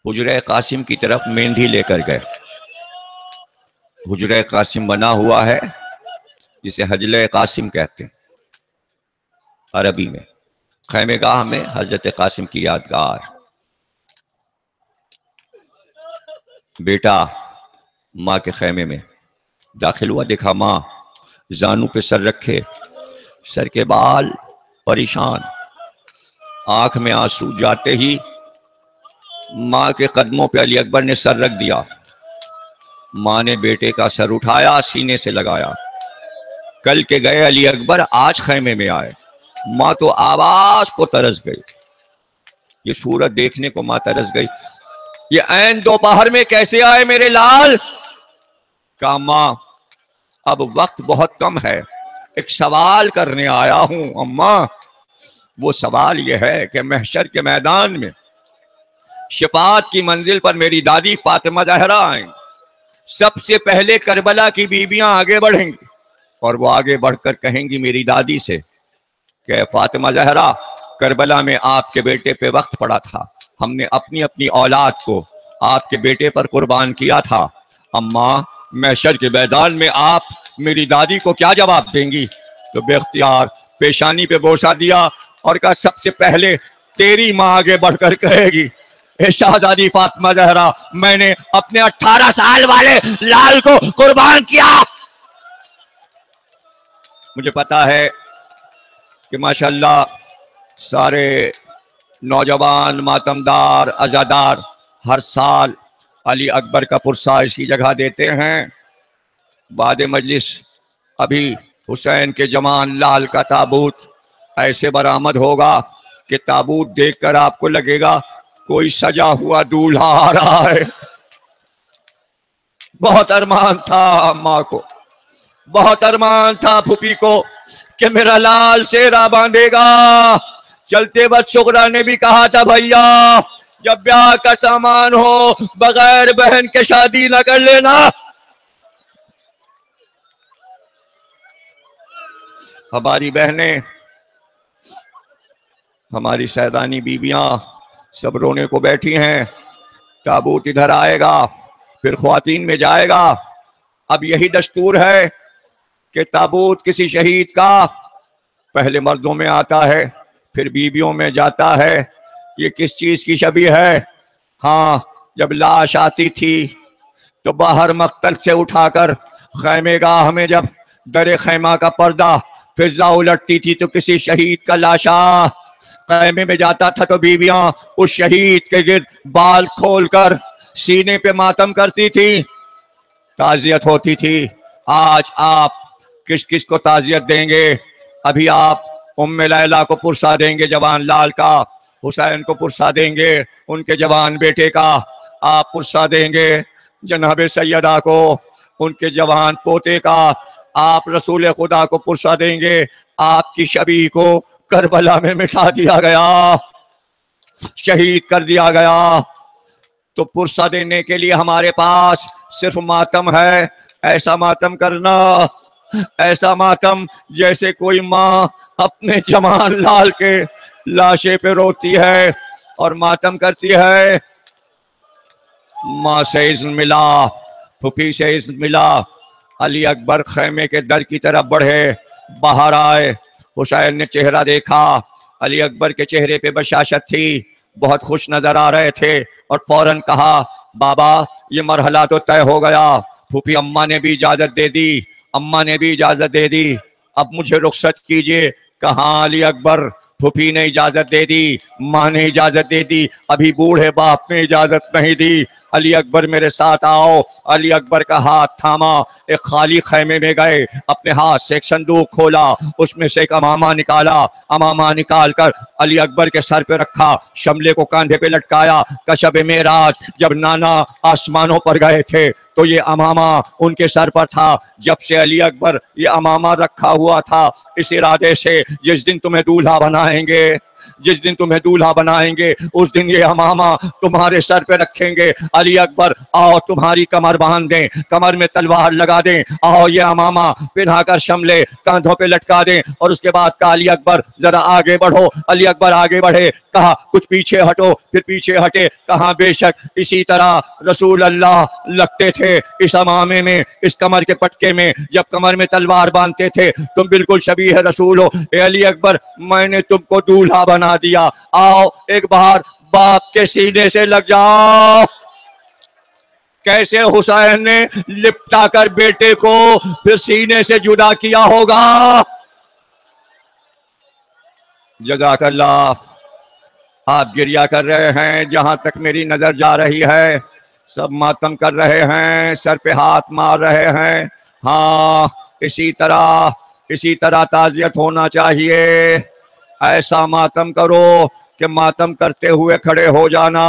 حجرہ قاسم کی طرف مہندی لے کر گئے۔ حجرہ قاسم بنا ہوا ہے جسے حجلہ قاسم کہتے ہیں عربی میں، خیمے گاہ میں حضرت قاسم کی یادگار۔ بیٹا ماں کے خیمے میں داخل ہوا، دیکھا ماں زانو پہ سر رکھے، سر کے بال پریشان، آنکھ میں آنسو، جاتے ہی ماں کے قدموں پہ علی اکبر نے سر رکھ دیا۔ ماں نے بیٹے کا سر اٹھایا، سینے سے لگایا۔ کل کے گئے علی اکبر، آج خیمے میں آئے۔ ماں تو آواز کو ترس گئی، یہ صورت دیکھنے کو ماں ترس گئی، یہ عین دوپہر میں کیسے آئے میرے لال؟ کہا ماں اب وقت بہت کم ہے، ایک سوال کرنے آیا ہوں اماں۔ وہ سوال یہ ہے کہ محشر کے میدان میں شفاعت کی منزل پر میری دادی فاطمہ زہرا آئیں، سب سے پہلے کربلا کی بیویاں آگے بڑھیں گی اور وہ آگے بڑھ کر کہیں گی میری دادی سے کہ فاطمہ زہرا، کربلا میں آپ کے بیٹے پہ وقت پڑا تھا، ہم نے اپنی اپنی اولاد کو آپ کے بیٹے پر قربان کیا تھا۔ اماں محشر کے میدان میں آپ میری دادی کو کیا جواب دیں گی؟ تو بے اختیار پیشانی پہ بوسہ دیا اور کہا سب سے پہلے تیری ماں آگے بڑھ کر کہے گی اے شہزادی فاطمہ زہرا میں نے اپنے 18 سال والے لال کو قربان کیا۔ مجھے پتا ہے کہ ماشاءاللہ سارے نوجوان ماتمدار عزادار ہر سال علی اکبر کا پرسہ اسی جگہ دیتے ہیں۔ بعد مجلس ابھی حسین کے جوان لال کا تابوت ایسے برآمد ہوگا کہ تابوت دیکھ کر آپ کو لگے گا کوئی سجا ہوا دولہا آ رہا ہے۔ بہت ارمان تھا اماں کو، بہت ارمان تھا پھوپھی کو کہ میرا لال سیرا باندھے گا۔ چلتے وقت شغرا نے بھی کہا تھا بھیا جب بیاہ کا سامان ہو بغیر بہن کے شادی نہ کر لینا۔ ہماری بہنیں، ہماری سیدانی بیویاں سب رونے کو بیٹھی ہیں۔ تابوت ادھر آئے گا پھر خواتین میں جائے گا۔ اب یہی دستور ہے کہ تابوت کسی شہید کا پہلے مردوں میں آتا ہے پھر بیویوں میں جاتا ہے۔ یہ کس چیز کی شبیہ ہے؟ ہاں جب لاش آتی تھی تو باہر مقتل سے اٹھا کر خیمے گاہ میں جب در خیمہ کا پردہ فضا الٹتی تھی تو کسی شہید کا لاشا خیمے میں جاتا تھا تو بیویاں اس شہید کے گرد بال کھول کر سینے پہ ماتم کرتی تھی، تعزیت ہوتی تھی۔ آج آپ کس کس کو تعزیت دیں گے؟ ابھی آپ ام لیلہ کو پرسہ دیں گے جوان لال کا، حسین کو پرسہ دیں گے ان کے جوان بیٹے کا، آپ پرسہ دیں گے جناب سیدہ کو ان کے جوان پوتے کا، آپ رسول خدا کو پرسہ دیں گے آپ کی شبیہ کو کربلا میں مٹا دیا گیا، شہید کر دیا گیا۔ تو پرسہ دینے کے لیے ہمارے پاس صرف ماتم ہے۔ ایسا ماتم کرنا، ایسا ماتم جیسے کوئی ماں اپنے جوان لال کے لاشے پہ روتی ہے اور ماتم کرتی ہے۔ ماں سے اذن ملا، پھوپھی سے اذن ملا، علی اکبر خیمے کے در کی طرف بڑھے، باہر آئے۔ حسین نے چہرہ دیکھا، علی اکبر کے چہرے پہ بشاشت تھی، بہت خوش نظر آ رہے تھے اور فوراً کہا بابا یہ مرحلہ تو طے ہو گیا۔ پھوپھی اماں نے بھی اجازت دے دی، اماں نے بھی اجازت دے دی، اب مجھے رخصت کیجئے۔ کہاں علی اکبر، پھوپھی نے اجازت دے دی، ماں نے اجازت دے دی، ابھی بوڑھے باپ نے اجازت نہیں دی۔ علی اکبر میرے ساتھ آؤ۔ علی اکبر کا ہاتھ تھاما، ایک خالی خیمے میں گئے، اپنے ہاتھ سے ایک صندوق کھولا، اس میں سے ایک امامہ نکالا، امامہ نکال کر علی اکبر کے سر پہ رکھا، شملے کو کاندھے پہ لٹکایا۔ کشب معراج جب نانا آسمانوں پر گئے تھے تو یہ امامہ ان کے سر پر تھا۔ جب سے علی اکبر یہ امامہ رکھا ہوا تھا اس ارادے سے جس دن تمہیں دولہا بنائیں گے، جس دن تمہیں دولہا بنائیں گے اس دن یہ امامہ تمہارے سر پہ رکھیں گے۔ علی اکبر آؤ تمہاری کمر باندھ دیں، کمر میں تلوار لگا دیں، آؤ یہ امامہ پہنا کر شملے کاندھوں پہ لٹکا دیں۔ اور اس کے بعد کہا علی اکبر ذرا آگے بڑھو۔ علی اکبر آگے بڑھے، کہا کچھ پیچھے ہٹو، پھر پیچھے ہٹے، کہا بے شک اسی طرح رسول اللہ لگتے تھے اس امامے میں، اس کمر کے پٹکے میں، جب کمر میں تلوار باندھتے تھے تم بالکل شبیہ رسول ہو۔ اے علی اکبر میں نے تم کو دولہا بنا دیا، آؤ ایک بار باپ کے سینے سے لگ جاؤ۔ کیسے حسین نے لپٹا کر بیٹے کو پھر سینے سے جدا کیا ہوگا۔ جزاک اللہ۔ آپ گریہ کر رہے ہیں، جہاں تک میری نظر جا رہی ہے سب ماتم کر رہے ہیں، سر پہ ہاتھ مار رہے ہیں۔ ہاں اسی طرح تعزیت ہونا چاہیے۔ ایسا ماتم کرو کہ ماتم کرتے ہوئے کھڑے ہو جانا۔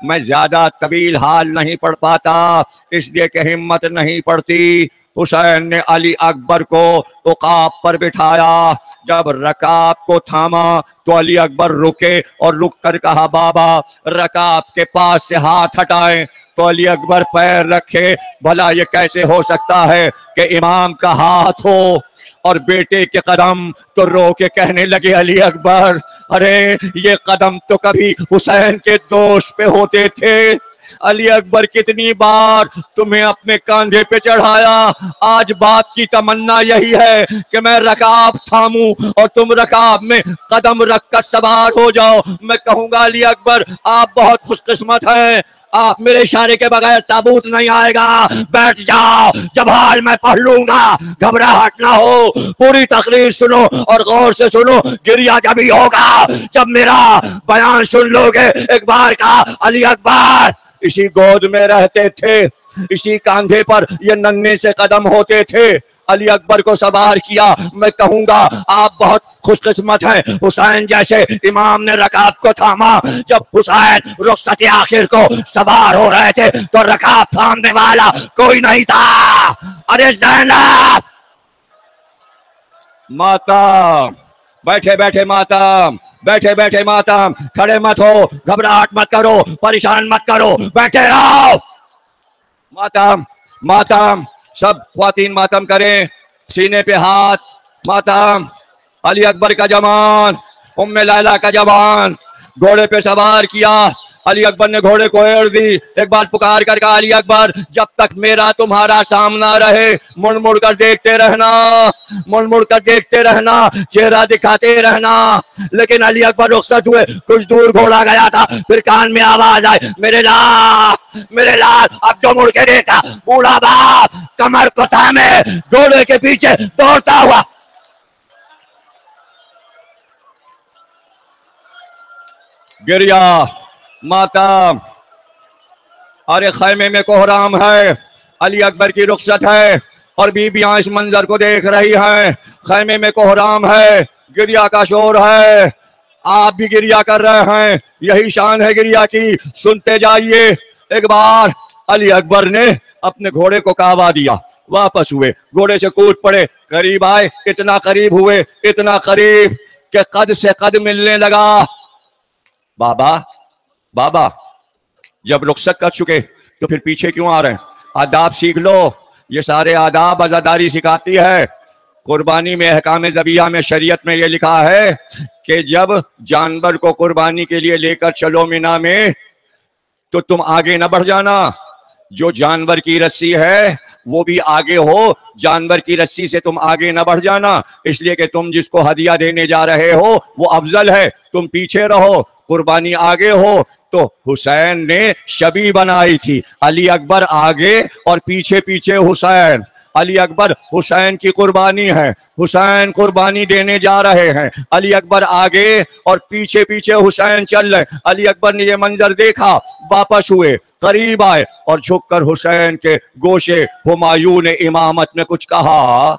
میں زیادہ طویل حال نہیں پڑھ پاتا اس لیے کہ ہمت نہیں پڑتی۔ حسین نے علی اکبر کو عقاب پر بٹھایا، جب رکاب کو تھاما تو علی اکبر رکے اور رک کر کہا بابا رکاب کے پاس سے ہاتھ ہٹائیں، تو علی اکبر پیر رکھے۔ بھلا یہ کیسے ہو سکتا ہے کہ امام کا ہاتھ ہو اور بیٹے کے قدم؟ تو رو کے کہنے لگے علی اکبر ارے یہ قدم تو کبھی حسین کے دوست پہ ہوتے تھے، علی اکبر کتنی بار تمہیں اپنے کاندھے پہ چڑھایا، آج باپ کی تمنا یہی ہے کہ میں رکاب تھاموں اور تم رکاب میں قدم رکھ کر سوار ہو جاؤ۔ میں کہوں گا علی اکبر آپ بہت خوش قسمت ہیں، آپ میرے اشارے کے بغیر تابوت نہیں آئے گا، بیٹھ جاؤ، جب حال میں پڑھ لوں گا گھبراہٹ نہ ہو، پوری تقریر سنو اور غور سے سنو، گریہ جبھی ہوگا جب میرا بیان سن لو گے۔ ایک بار کا علی اکبر اسی گود میں رہتے تھے، اسی کاندھے پر یہ ننھے سے قدم ہوتے تھے، علی اکبر کو سوار کیا۔ میں کہوں گا آپ بہت خوش قسمت ہیں، حسین جیسے امام نے رکاب کو تھاما۔ جب حسین رخصت آخر کو سوار ہو رہے تھے تو رکاب تھامنے والا کوئی نہیں تھا۔ ارے زینب ماتم، بیٹھے بیٹھے ماتم، بیٹھے بیٹھے ماتم، کھڑے مت ہو، گھبراہٹ مت کرو، پریشان مت کرو، بیٹھے رہو۔ ماتم ماتم، سب خواتین ماتم کریں، سینے پہ ہاتھ۔ ماتم، علی اکبر کا جوان، ام لیلہ کا جوان گھوڑے پہ سوار کیا۔ علی اکبر نے گھوڑے کو ایڑ دی، ایک بار پکار کر کہا علی اکبر جب تک میرا تمہارا سامنا رہے مڑ مڑ کر دیکھتے رہنا، مڑ مڑ کر دیکھتے رہنا، چہرہ دکھاتے رہنا۔ لیکن علی اکبر رخصت ہوئے، کچھ دور گھوڑا گیا تھا، پھر کان میں آواز آئی میرے لال، میرے لال۔ اب جو مڑ کے دیکھا بوڑھا باپ کمر کو تھامے گھوڑے کے پیچھے دوڑتا ہوا۔ گریا ماتم، ارے خیمے میں کوہرام ہے، علی اکبر کی رخصت ہے اور بیویاں اس منظر کو دیکھ رہی ہیں، خیمے میں کوہرام ہے، گریا کا شور ہے، آپ بھی گریا کر رہے ہیں، یہی شان ہے گریا کی، سنتے جائیے۔ ایک بار علی اکبر نے اپنے گھوڑے کو کعبہ دیا، واپس ہوئے، گھوڑے سے کود پڑے، قریب آئے، اتنا قریب ہوئے، اتنا قریب کہ قد سے قد ملنے لگا۔ بابا بابا جب رخصت کر چکے تو پھر پیچھے کیوں آ رہے ہیں؟ آداب سیکھ لو، یہ سارے آداب عزاداری سکھاتی ہے۔ قربانی میں احکام ذبیحہ میں شریعت میں یہ لکھا ہے کہ جب جانور کو قربانی کے لیے لے کر چلو مینا میں تو تم آگے نہ بڑھ جانا، جو جانور کی رسی ہے وہ بھی آگے ہو، جانور کی رسی سے تم آگے نہ بڑھ جانا، اس لیے کہ تم جس کو ہدیہ دینے جا رہے ہو وہ افضل ہے، تم پیچھے رہو، قربانی آگے ہو۔ تو حسین نے شبی بنائی تھی، علی اکبر آگے اور پیچھے پیچھے حسین، علی اکبر حسین کی قربانی ہے، حسین قربانی دینے جا رہے ہیں، علی اکبر آگے اور پیچھے پیچھے حسین چل رہے۔ علی اکبر نے یہ منظر دیکھا، واپس ہوئے، قریب آئے اور جھک کر حسین کے گوشے ہمایون امامت میں کچھ کہا،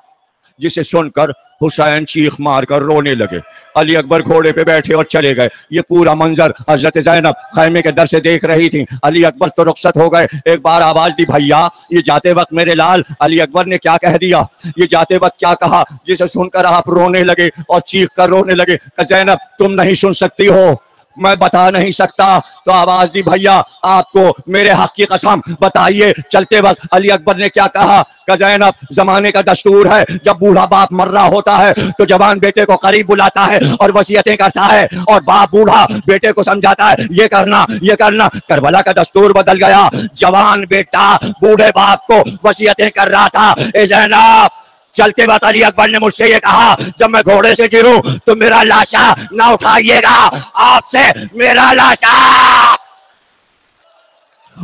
جسے سن کر حسین چیخ مار کر رونے لگے۔ علی اکبر گھوڑے پہ بیٹھے اور چلے گئے۔ یہ پورا منظر حضرت زینب خیمے کے در سے دیکھ رہی تھی۔ علی اکبر تو رخصت ہو گئے، ایک بار آواز دی بھیا یہ جاتے وقت میرے لال۔ علی اکبر نے کیا کہہ دیا، یہ جاتے وقت کیا کہا، جسے سن کر آپ رونے لگے اور چیخ کر رونے لگے کہ زینب تم نہیں سن سکتی ہو، میں بتا نہیں سکتا۔ تو آواز دی بھیا آپ کو میرے حق کی قسم بتائیے چلتے وقت علی اکبر نے کیا کہا کہ زینب زمانے کا دستور ہے جب بوڑھا باپ مر رہا ہوتا ہے تو جوان بیٹے کو قریب بلاتا ہے اور وصیتیں کرتا ہے، اور باپ بوڑھا بیٹے کو سمجھاتا ہے یہ کرنا یہ کرنا۔ کربلا کا دستور بدل گیا، جوان بیٹا بوڑھے باپ کو وصیتیں کر رہا تھا۔ اے زینب چلتے وقت علی اکبر نے مجھ سے یہ کہا جب میں گھوڑے سے گروں تو میرا لاشا نہ اٹھائیے گا، آپ سے میرا لاشا۔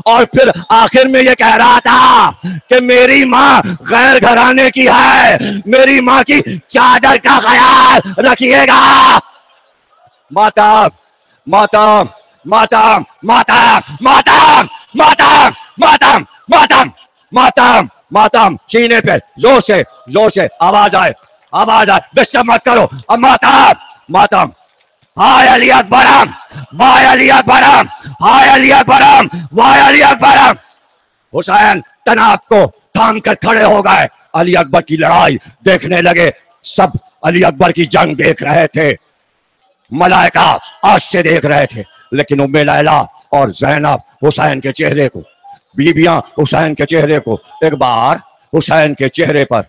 اور پھر آخر میں یہ کہہ رہا تھا کہ میری ماں غیر گھرانے کی ہے، میری ماں کی چادر کا خیال رکھیے گا۔ ماتم ماتم ماتم ماتم ماتم ماتم ماتم ماتم ماتم ماتم، سینے پہ زور سے آواز آئے ڈسٹرب مت کرو۔ اب ماتم ماتم، ہائے علی اکبرم، وائے علی اکبرم، ہائے علی اکبرم، وائے علی اکبرم۔ حسین تناب کو تھام کر کھڑے ہو گئے، علی اکبر کی لڑائی دیکھنے لگے، سب علی اکبر کی جنگ دیکھ رہے تھے، ملائکہ آج سے دیکھ رہے تھے، لیکن ام لیلہ اور زینب حسین کے چہرے کو، بیویاں حسین کے چہرے کو، ایک بار حسین کے چہرے پر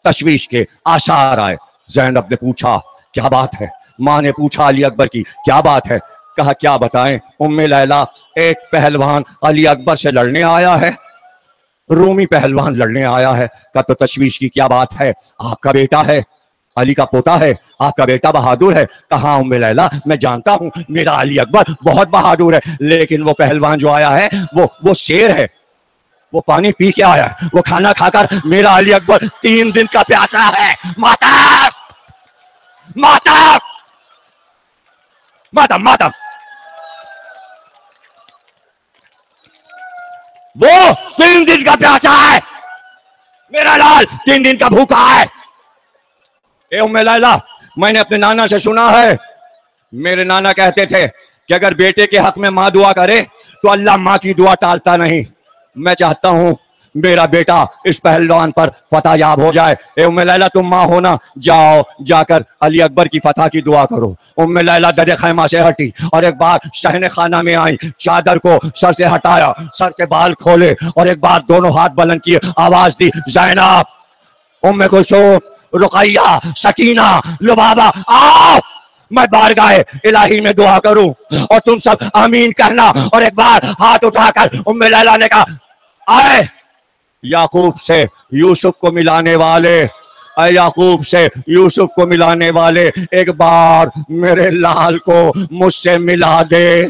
تشویش کے آثار آئے۔ زینب نے پوچھا کیا بات ہے، ماں نے پوچھا علی اکبر کی کیا بات ہے، کہا کیا بتائیں ام لیلا، ایک پہلوان علی اکبر سے لڑنے آیا ہے، رومی پہلوان لڑنے آیا ہے۔ کہا تو تشویش کی کیا بات ہے، آپ کا بیٹا ہے، علی کا پوتا ہے، آپ کا بیٹا بہادر ہے۔ کہا ام لیلا میں جانتا ہوں میرا علی اکبر بہت بہادر ہے، لیکن وہ پہلوان جو آیا ہے وہ شیر ہے، وہ پانی پی کے آیا ہے، وہ کھانا کھا کر میرا علی اکبر 3 دن کا پیاسا ہے۔ ماتم ماتم ماتم ماتم، وہ 3 دن کا پیاسا ہے، میرا لال 3 دن کا بھوکا ہے۔ اے ام لیلا، میں نے اپنے نانا سے سنا ہے، میرے نانا کہتے تھے کہ اگر بیٹے کے حق میں ماں دعا کرے تو اللہ ماں کی دعا ٹالتا نہیں۔ میں چاہتا ہوں میرا بیٹا اس پہلوان پر فتح یاب ہو جائے۔ اے ام لیلا تم ماں ہونا، جاؤ جا کر علی اکبر کی فتح کی دعا کرو۔ ام لیلا در خیمہ سے ہٹی اور ایک بار شہن خانہ میں آئی، چادر کو سر سے ہٹایا، سر کے بال کھولے اور ایک بار دونوں ہاتھ بلند کیے، آواز دی زینب، ام کلثوم، رقیہ، سکینہ، لبابہ، آؤ میں بارگاہ الہی میں دعا کروں اور تم سب آمین کہنا۔ اور ایک بار ہاتھ اٹھا کر ام لیلا نے کہا آئے یعقوب سے یوسف کو ملانے والے، اے یعقوب سے یوسف کو ملانے والے، ایک بار میرے لال کو مجھ سے ملا دے۔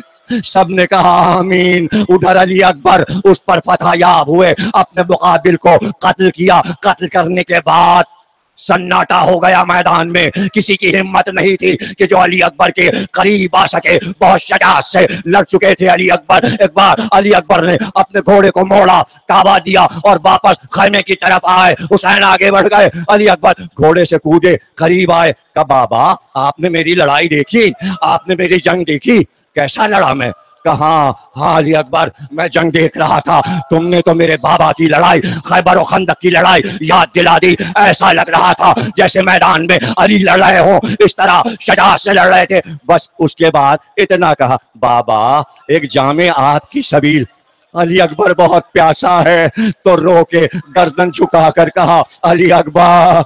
سب نے کہا آمین۔ ادھر علی اکبر اس پر فتح یاب ہوئے، اپنے مقابل کو قتل کیا۔ قتل کرنے کے بعد سناٹا ہو گیا میدان میں، کسی کی ہمت نہیں تھی کہ جو علی اکبر کے قریب آ سکے، بہت شجاعت سے لڑ چکے تھے علی اکبر۔ ایک بار علی اکبر نے اپنے گھوڑے کو موڑا، کعبہ دیا اور واپس خیمے کی طرف آئے۔ حسین آگے بڑھ گئے، علی اکبر گھوڑے سے کودے، قریب آئے، کہا بابا آپ نے میری لڑائی دیکھی، آپ نے میری جنگ دیکھی، کیسا لڑا میں؟ کہا ہاں علی اکبر میں جنگ دیکھ رہا تھا، تم نے تو میرے بابا کی لڑائی، خیبر و خندق کی لڑائی یاد دلا دی۔ ایسا لگ رہا تھا جیسے میدان میں علی لڑ رہے ہوں، اس طرح شجاعت سے لڑ رہے تھے۔ بس اس کے بعد اتنا کہا بابا ایک جام آب کی سبیل، علی اکبر بہت پیاسا ہے، تو رو کے گردن جھکا کر کہا علی اکبر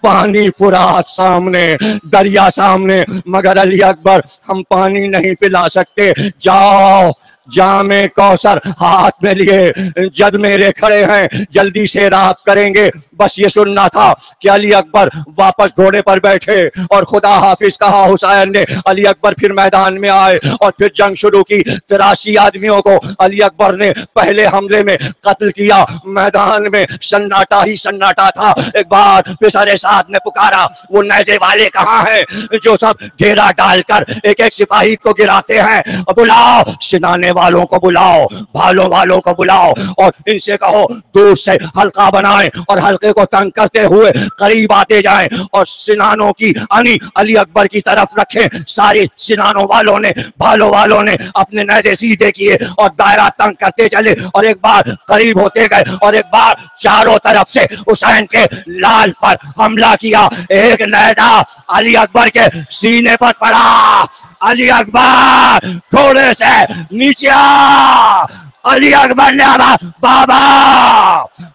پانی فرات سامنے، دریا سامنے، مگر علی اکبر ہم پانی نہیں پلا سکتے، جاؤ جام کوثر ہاتھ میں لیے جد میرے کھڑے ہیں، جلدی سے رات کریں گے۔ بس یہ سننا تھا کہ علی اکبر واپس گھوڑے پر بیٹھے اور خدا حافظ کہا حسین نے۔ علی اکبر پھر میدان میں آئے اور پھر جنگ شروع کی۔ 83 آدمیوں کو علی اکبر نے پہلے حملے میں قتل کیا۔ میدان میں سناٹا ہی سناٹا تھا۔ ایک بار پسر سعد نے پکارا وہ نیزے والے کہاں ہیں جو سب گھیرا ڈال کر ایک ایک سپاہی کو گراتے ہیں؟ بلاؤ سنانے والوں کو، بلاؤ بھالوں والوں کو بلاؤ اور ان سے کہو دور سے حلقہ بنائیں اور حلقے کو تنگ کرتے ہوئے قریب آتے جائیں اور سنانوں کی انی علی اکبر کی طرف رکھیں۔ سارے سنانوں والوں نے، بھالوں والوں نے اپنے نیزے سیدھے کیے اور دائرہ تنگ کرتے چلے اور ایک بار قریب ہوتے گئے اور ایک بار چاروں طرف سے حسین کے لال پر حملہ کیا۔ ایک نیزہ علی اکبر کے سینے پر پڑا، علی اکبر گھوڑے سے نیچے آ، علی اکبر نے آواز بابا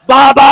بابا